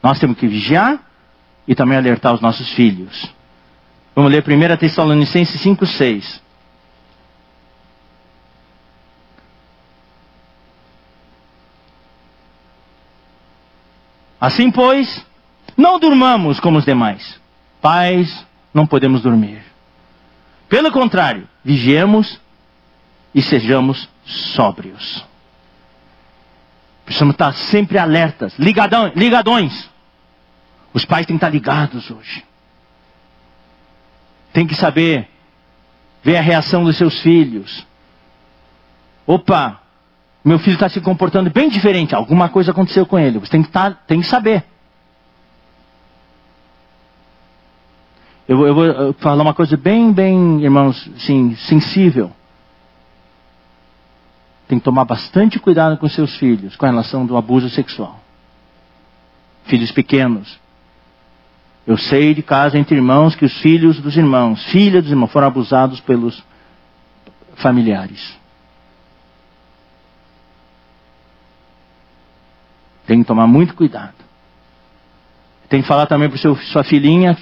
Nós temos que vigiar e também alertar os nossos filhos. Vamos ler 1 Tessalonicenses 5, 6. Assim, pois, não durmamos como os demais. Pais, não podemos dormir. Pelo contrário, vigiemos e sejamos sóbrios. Precisamos estar sempre alertas, ligadões. Os pais têm que estar ligados hoje. Tem que saber ver a reação dos seus filhos. Opa, meu filho está se comportando bem diferente. Alguma coisa aconteceu com ele. Você tem que saber. Eu vou falar uma coisa bem, irmãos, assim, sensível. Tem que tomar bastante cuidado com seus filhos, com relação do abuso sexual. Filhos pequenos. Eu sei de casos entre irmãos que os filhos dos irmãos, filhas dos irmãos, foram abusados pelos familiares. Tem que tomar muito cuidado. Tem que falar também para sua filhinha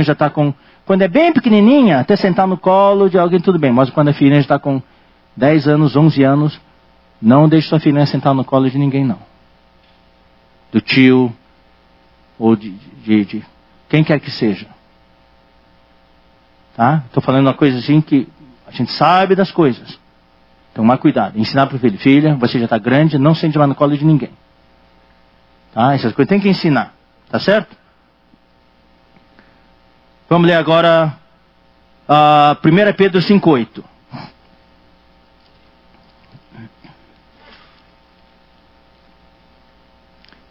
já está com... Quando é bem pequenininha, até sentar no colo de alguém, tudo bem. Mas quando a filhinha já está com 10 anos, 11 anos, não deixe sua filhinha sentar no colo de ninguém, não. Do tio, ou de quem quer que seja. Tá? Estou falando uma coisa assim que a gente sabe das coisas. Tomar cuidado. Ensinar para o filho: filha, você já está grande, não sente mais no colo de ninguém. Tá? Essas coisas tem que ensinar. Tá certo? Vamos ler agora 1 Pedro 5,8.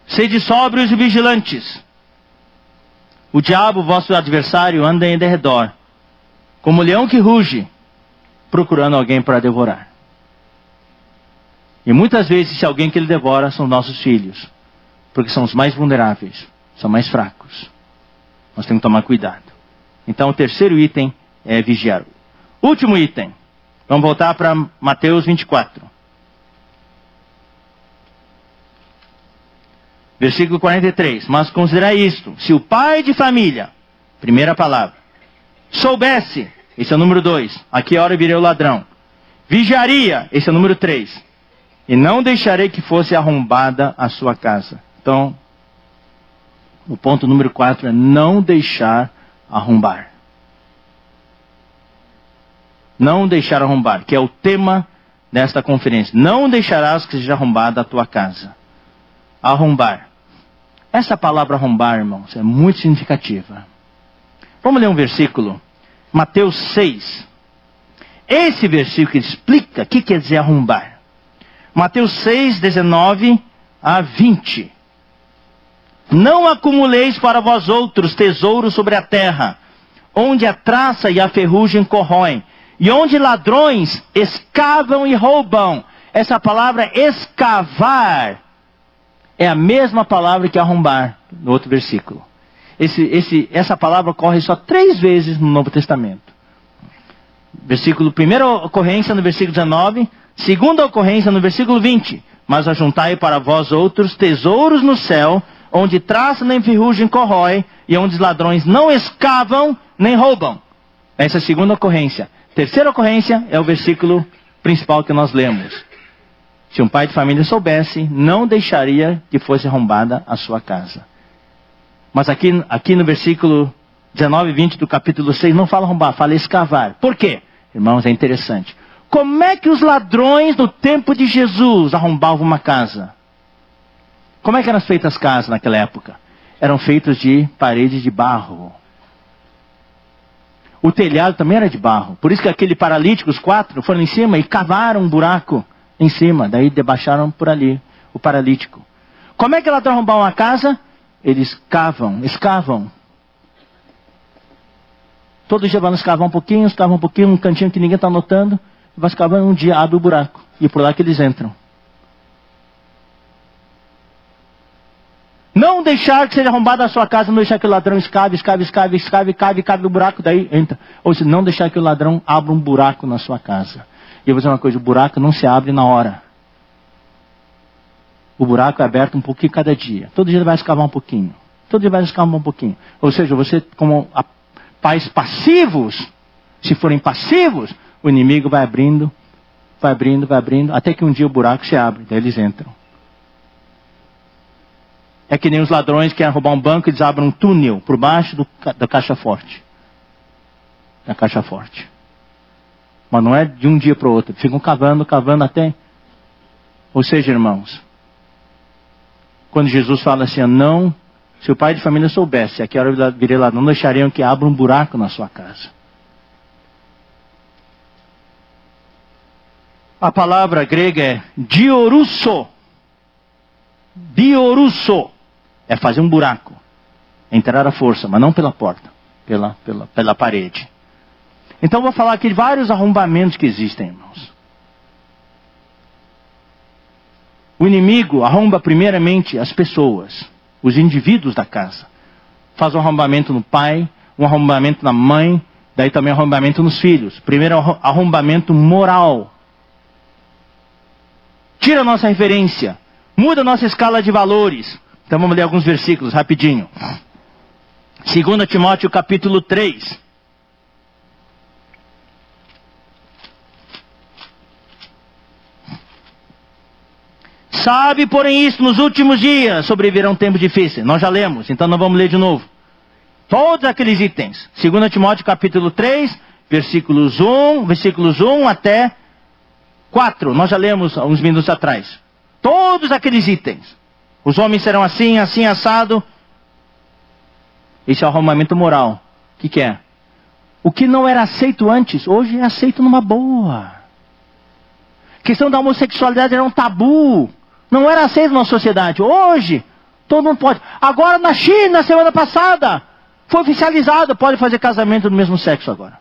Sede sóbrios e vigilantes. O diabo, vosso adversário, anda em derredor, como leão que ruge, procurando alguém para devorar. E muitas vezes, se alguém que ele devora são nossos filhos, porque são os mais vulneráveis, são mais fracos. Nós temos que tomar cuidado. Então, o terceiro item é vigiar. Último item. Vamos voltar para Mateus 24. Versículo 43. Mas considerai isto: se o pai de família, primeira palavra, soubesse, esse é o número 2, aqui a hora virei o ladrão, vigiaria, esse é o número 3, e não deixarei que fosse arrombada a sua casa. Então, o ponto número 4 é não deixar arrombar. Não deixar arrombar, que é o tema desta conferência. Não deixarás que seja arrombada a tua casa. Arrombar. Essa palavra arrombar, irmãos, é muito significativa. Vamos ler um versículo. Mateus 6. Esse versículo explica o que quer dizer arrombar. Mateus 6, 19 a 20. Não acumuleis para vós outros tesouros sobre a terra, onde a traça e a ferrugem corroem, e onde ladrões escavam e roubam. Essa palavra escavar é a mesma palavra que arrombar, no outro versículo. Essa palavra ocorre só 3 vezes no Novo Testamento. Primeira ocorrência no versículo 19, segunda ocorrência no versículo 20. Mas ajuntai para vós outros tesouros no céu, onde traça nem ferrugem corrói, e onde os ladrões não escavam nem roubam. Essa é a segunda ocorrência. Terceira ocorrência é o versículo principal que nós lemos. Se um pai de família soubesse, não deixaria que fosse arrombada a sua casa. Mas aqui no versículo 19 e 20 do capítulo 6, não fala arrombar, fala escavar. Por quê? Irmãos, é interessante. Como é que os ladrões no tempo de Jesus arrombavam uma casa? Como é que eram feitas as casas naquela época? Eram feitas de paredes de barro. O telhado também era de barro. Por isso que aquele paralítico, os 4, foram em cima e cavaram um buraco em cima. Daí debaixaram por ali o paralítico. Como é que ela arrombava uma casa? Eles escavam. Todo dia vão escavar um pouquinho, um cantinho que ninguém está notando. Vai escavando, um dia abre o buraco. E por lá que eles entram. Não deixar que seja arrombada a sua casa, não deixar que o ladrão escave no buraco, daí entra. Ou seja, não deixar que o ladrão abra um buraco na sua casa. E eu vou dizer uma coisa, o buraco não se abre na hora. O buraco é aberto um pouquinho cada dia. Todo dia ele vai escavar um pouquinho. Ou seja, você como pais passivos, se forem passivos, o inimigo vai abrindo, até que um dia o buraco se abre, daí eles entram. É que nem os ladrões que querem roubar um banco, eles abrem um túnel por baixo da caixa forte. Da caixa forte. Mas não é de um dia para o outro. Ficam cavando até. Ou seja, irmãos, quando Jesus fala assim, não, se o pai de família soubesse, aqui a hora eu virei lá, não deixariam que abra um buraco na sua casa. A palavra grega é diorusso. Diorusso. É fazer um buraco. Entrar à força, mas não pela porta. Pela parede. Então vou falar aqui de vários arrombamentos que existem, irmãos. O inimigo arromba primeiramente as pessoas. Os indivíduos da casa. Faz um arrombamento no pai, um arrombamento na mãe, daí também arrombamento nos filhos. Primeiro arrombamento moral. Tira a nossa referência. Muda a nossa escala de valores. Então vamos ler alguns versículos rapidinho. 2 Timóteo capítulo 3. Sabe, porém, isto, nos últimos dias sobrevirão tempos difíceis. Nós já lemos, então não vamos ler de novo. Todos aqueles itens. 2 Timóteo capítulo 3, versículos 1 até 4. Nós já lemos há uns minutos atrás. Todos aqueles itens. Os homens serão assim, assado. Esse é o arrombamento moral. O que é? O que não era aceito antes, hoje é aceito numa boa. A questão da homossexualidade era um tabu. Não era aceito na sociedade. Hoje, todo mundo pode. Agora na China, semana passada, foi oficializado, pode fazer casamento do mesmo sexo agora.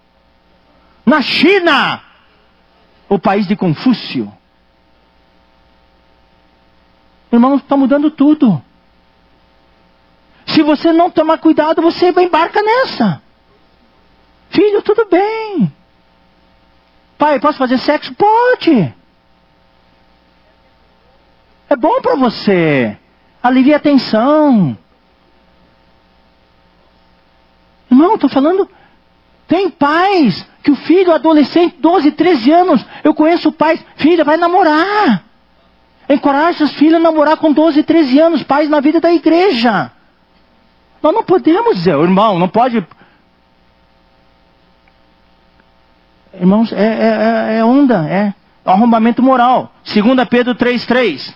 Na China, o país de Confúcio. Irmãos, está mudando tudo. Se você não tomar cuidado, você embarca nessa. Filho, tudo bem. Pai, posso fazer sexo? Pode. É bom para você. Alivia a tensão. Irmão, estou falando... Tem pais que o filho adolescente, 12, 13 anos, eu conheço pais, filha, vai namorar. Encoraja seus filhos a namorar com 12, 13 anos, pais na vida da igreja. Nós não podemos dizer, irmão, não pode... Irmãos, é onda, é arrombamento moral. 2 Pedro 3:3.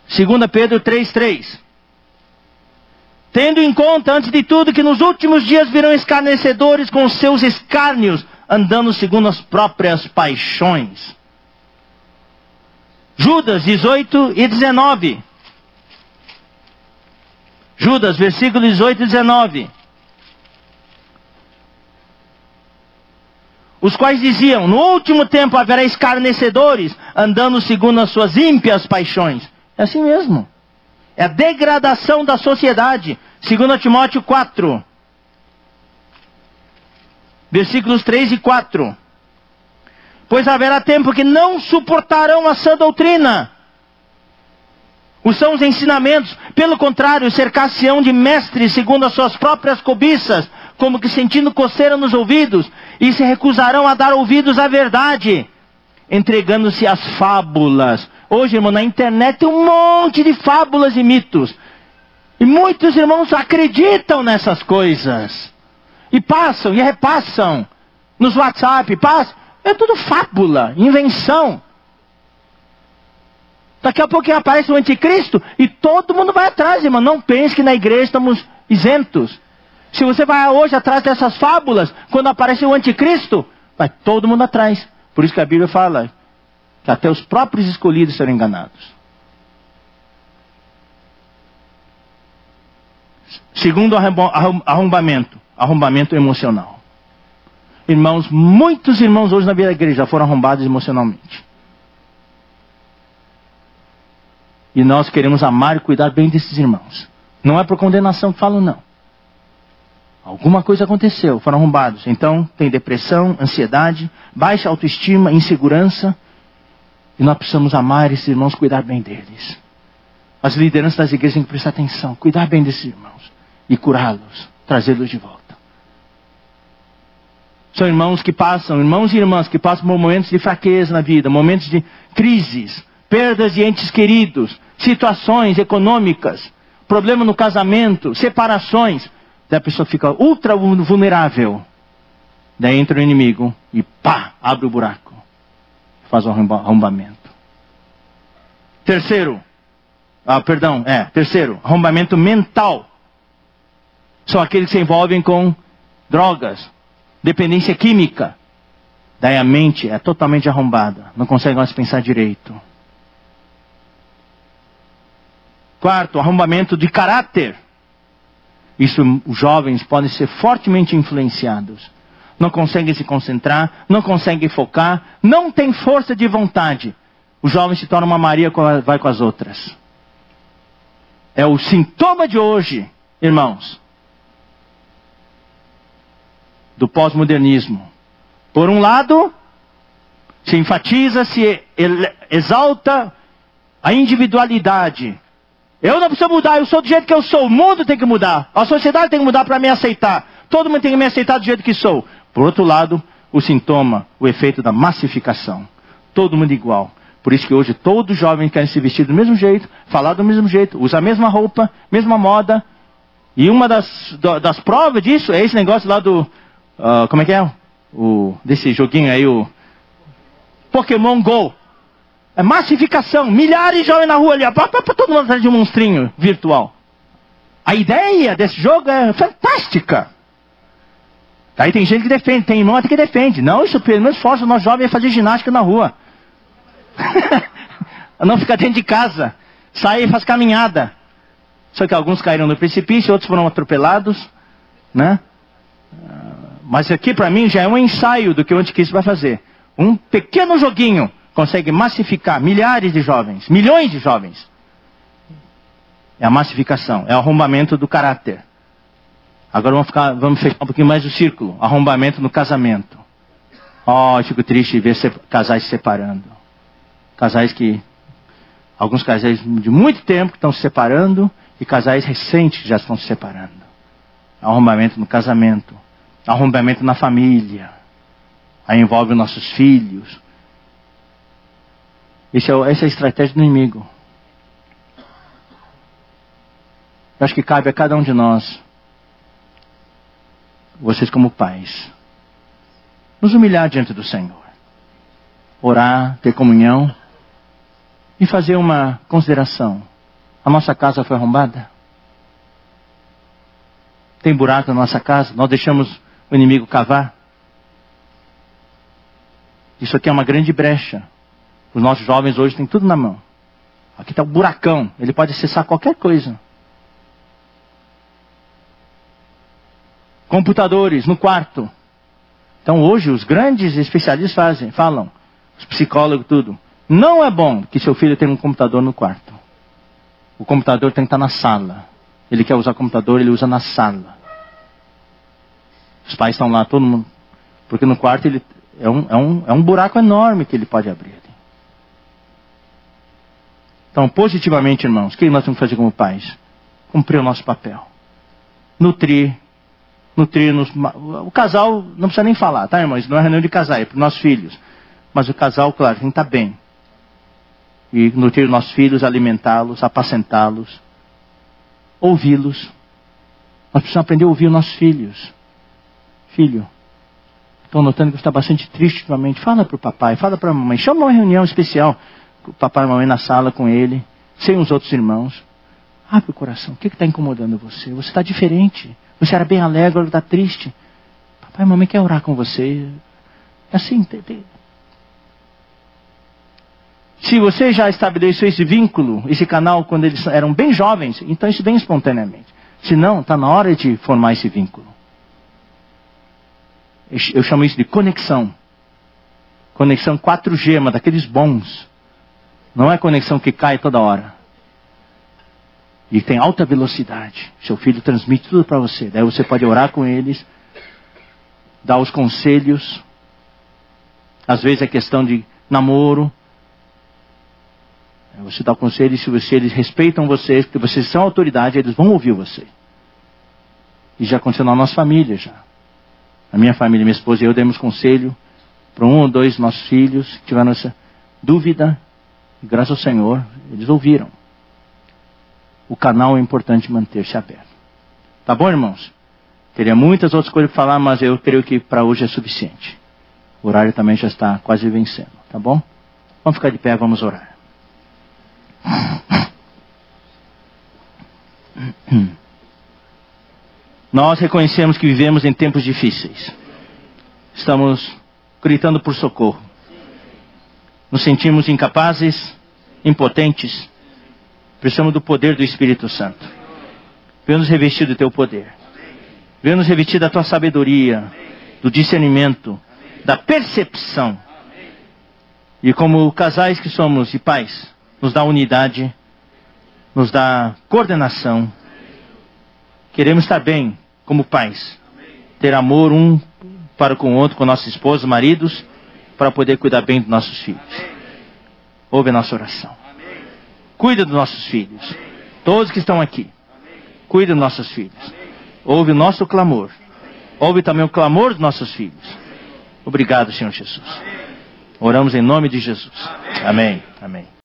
2 Pedro 3:3. Tendo em conta, antes de tudo, que nos últimos dias virão escarnecedores com os seus escárnios, andando segundo as próprias paixões. Judas 18 e 19. Judas, versículo 18 e 19. Os quais diziam, no último tempo haverá escarnecedores, andando segundo as suas ímpias paixões. É assim mesmo. É a degradação da sociedade. 2 Timóteo 4. Versículos 3 e 4. Pois haverá tempo que não suportarão a sã doutrina. Os sãos ensinamentos. Pelo contrário, cercar-se-ão de mestres segundo as suas próprias cobiças, como que sentindo coceira nos ouvidos, e se recusarão a dar ouvidos à verdade, entregando-se às fábulas. Hoje, irmão, na internet tem um monte de fábulas e mitos. E muitos irmãos acreditam nessas coisas. E passam e repassam nos WhatsApp, passam. É tudo fábula, invenção. Daqui a pouquinho aparece o anticristo e todo mundo vai atrás, irmão. Não pense que na igreja estamos isentos. Se você vai hoje atrás dessas fábulas, quando aparece o anticristo, vai todo mundo atrás. Por isso que a Bíblia fala que até os próprios escolhidos serão enganados. Segundo arrombamento, arrombamento emocional. Irmãos, muitos irmãos hoje na vida da igreja já foram arrombados emocionalmente. E nós queremos amar e cuidar bem desses irmãos. Não é por condenação que falo, não. Alguma coisa aconteceu, foram arrombados. Então, tem depressão, ansiedade, baixa autoestima, insegurança. E nós precisamos amar esses irmãos, cuidar bem deles. As lideranças das igrejas têm que prestar atenção, cuidar bem desses irmãos. E curá-los, trazê-los de volta. São irmãos que passam, irmãos e irmãs que passam por momentos de fraqueza na vida, momentos de crises, perdas de entes queridos, situações econômicas, problema no casamento, separações. Daí a pessoa fica ultra vulnerável. Daí entra o inimigo e pá, abre o buraco. Faz o arrombamento. Terceiro, arrombamento mental. São aqueles que se envolvem com drogas, dependência química. Daí a mente é totalmente arrombada. Não consegue mais pensar direito. Quarto, arrombamento de caráter. Isso, os jovens podem ser fortemente influenciados. Não conseguem se concentrar, não conseguem focar, não tem força de vontade. O jovem se torna uma Maria, vai com as outras. É o sintoma de hoje, irmãos, do pós-modernismo. Por um lado, se enfatiza, se exalta a individualidade. Eu não preciso mudar, eu sou do jeito que eu sou. O mundo tem que mudar. A sociedade tem que mudar para me aceitar. Todo mundo tem que me aceitar do jeito que sou. Por outro lado, o sintoma, o efeito da massificação. Todo mundo igual. Por isso que hoje todos os jovens querem se vestir do mesmo jeito, falar do mesmo jeito, usar a mesma roupa, mesma moda. E uma das provas disso é esse negócio lá do... como é que é? Desse joguinho aí, o Pokémon Go. É massificação. Milhares de jovens na rua ali. Todo mundo atrás de um monstrinho virtual. A ideia desse jogo é fantástica. Aí tem gente que defende. Tem irmão até que defende. Não, isso pelo menos força o nosso jovem a fazer ginástica na rua. Não ficar dentro de casa. Sai e faz caminhada. Só que alguns caíram no precipício, outros foram atropelados. Né? Mas aqui para mim já é um ensaio do que o anticristo vai fazer. Um pequeno joguinho consegue massificar milhares de jovens, milhões de jovens. É a massificação, é o arrombamento do caráter. Agora vamos fechar um pouquinho mais o círculo. Arrombamento no casamento. Eu fico triste de ver casais se separando. Alguns casais de muito tempo que estão se separando e casais recentes que já estão se separando. Arrombamento no casamento, arrombamento na família, aí envolve os nossos filhos. Essa é a estratégia do inimigo. Eu acho que cabe a cada um de nós, vocês como pais, nos humilhar diante do Senhor, orar, ter comunhão e fazer uma consideração. A nossa casa foi arrombada? Tem buraco na nossa casa? Nós deixamos o inimigo cavar? Isso aqui é uma grande brecha. Os nossos jovens hoje têm tudo na mão. Aqui está o buracão. Ele pode acessar qualquer coisa. Computadores no quarto. Então hoje os grandes especialistas falam, os psicólogos tudo. Não é bom que seu filho tenha um computador no quarto. O computador tem que estar na sala. Ele quer usar o computador, ele usa na sala. Os pais estão lá, todo mundo. Porque no quarto ele é um buraco enorme que ele pode abrir. Então, positivamente, irmãos, o que nós temos que fazer como pais? Cumprir o nosso papel. Nutrir o casal, não precisa nem falar, tá, irmãos? Não é reunião de casal, é para os nossos filhos. Mas o casal, claro, tem que estar bem. E nutrir os nossos filhos, alimentá-los, apacentá-los, ouvi-los. Nós precisamos aprender a ouvir os nossos filhos. Filho, estou notando que você está bastante triste ultimamente. Fala para o papai, fala para a mamãe. Chama uma reunião especial. O papai e a mamãe na sala com ele, sem os outros irmãos. Abre o coração. O que está incomodando você? Você está diferente. Você era bem alegre, agora está triste. Papai e mamãe querem orar com você. Assim, se você já estabeleceu esse vínculo, esse canal, quando eles eram bem jovens, então isso vem espontaneamente. Se não, está na hora de formar esse vínculo. Eu chamo isso de conexão. Conexão 4G, mas daqueles bons. Não é conexão que cai toda hora. E tem alta velocidade. Seu filho transmite tudo para você. Daí você pode orar com eles, dar os conselhos. Às vezes é questão de namoro. Você dá o conselho e se eles respeitam vocês, porque vocês são autoridade, eles vão ouvir você. E já aconteceu na nossa família já. A minha família, minha esposa e eu demos conselho para 1 ou 2 nossos filhos que tiveram essa dúvida. E graças ao Senhor, eles ouviram. O canal é importante manter-se aberto. Tá bom, irmãos? Teria muitas outras coisas para falar, mas eu creio que para hoje é suficiente. O horário também já está quase vencendo. Tá bom? Vamos ficar de pé, vamos orar. Nós reconhecemos que vivemos em tempos difíceis. Estamos gritando por socorro. Nos sentimos incapazes, impotentes. Precisamos do poder do Espírito Santo. Venha nos revestir do teu poder. Venha nos revestir da tua sabedoria, do discernimento, da percepção. E como casais que somos e pais, nos dá unidade, nos dá coordenação. Queremos estar bem como pais. Ter amor um para com o outro, com nossos esposos, maridos, para poder cuidar bem dos nossos filhos. Ouve a nossa oração. Cuida dos nossos filhos. Todos que estão aqui. Cuida dos nossos filhos. Ouve o nosso clamor. Ouve também o clamor dos nossos filhos. Obrigado, Senhor Jesus. Oramos em nome de Jesus. Amém. Amém.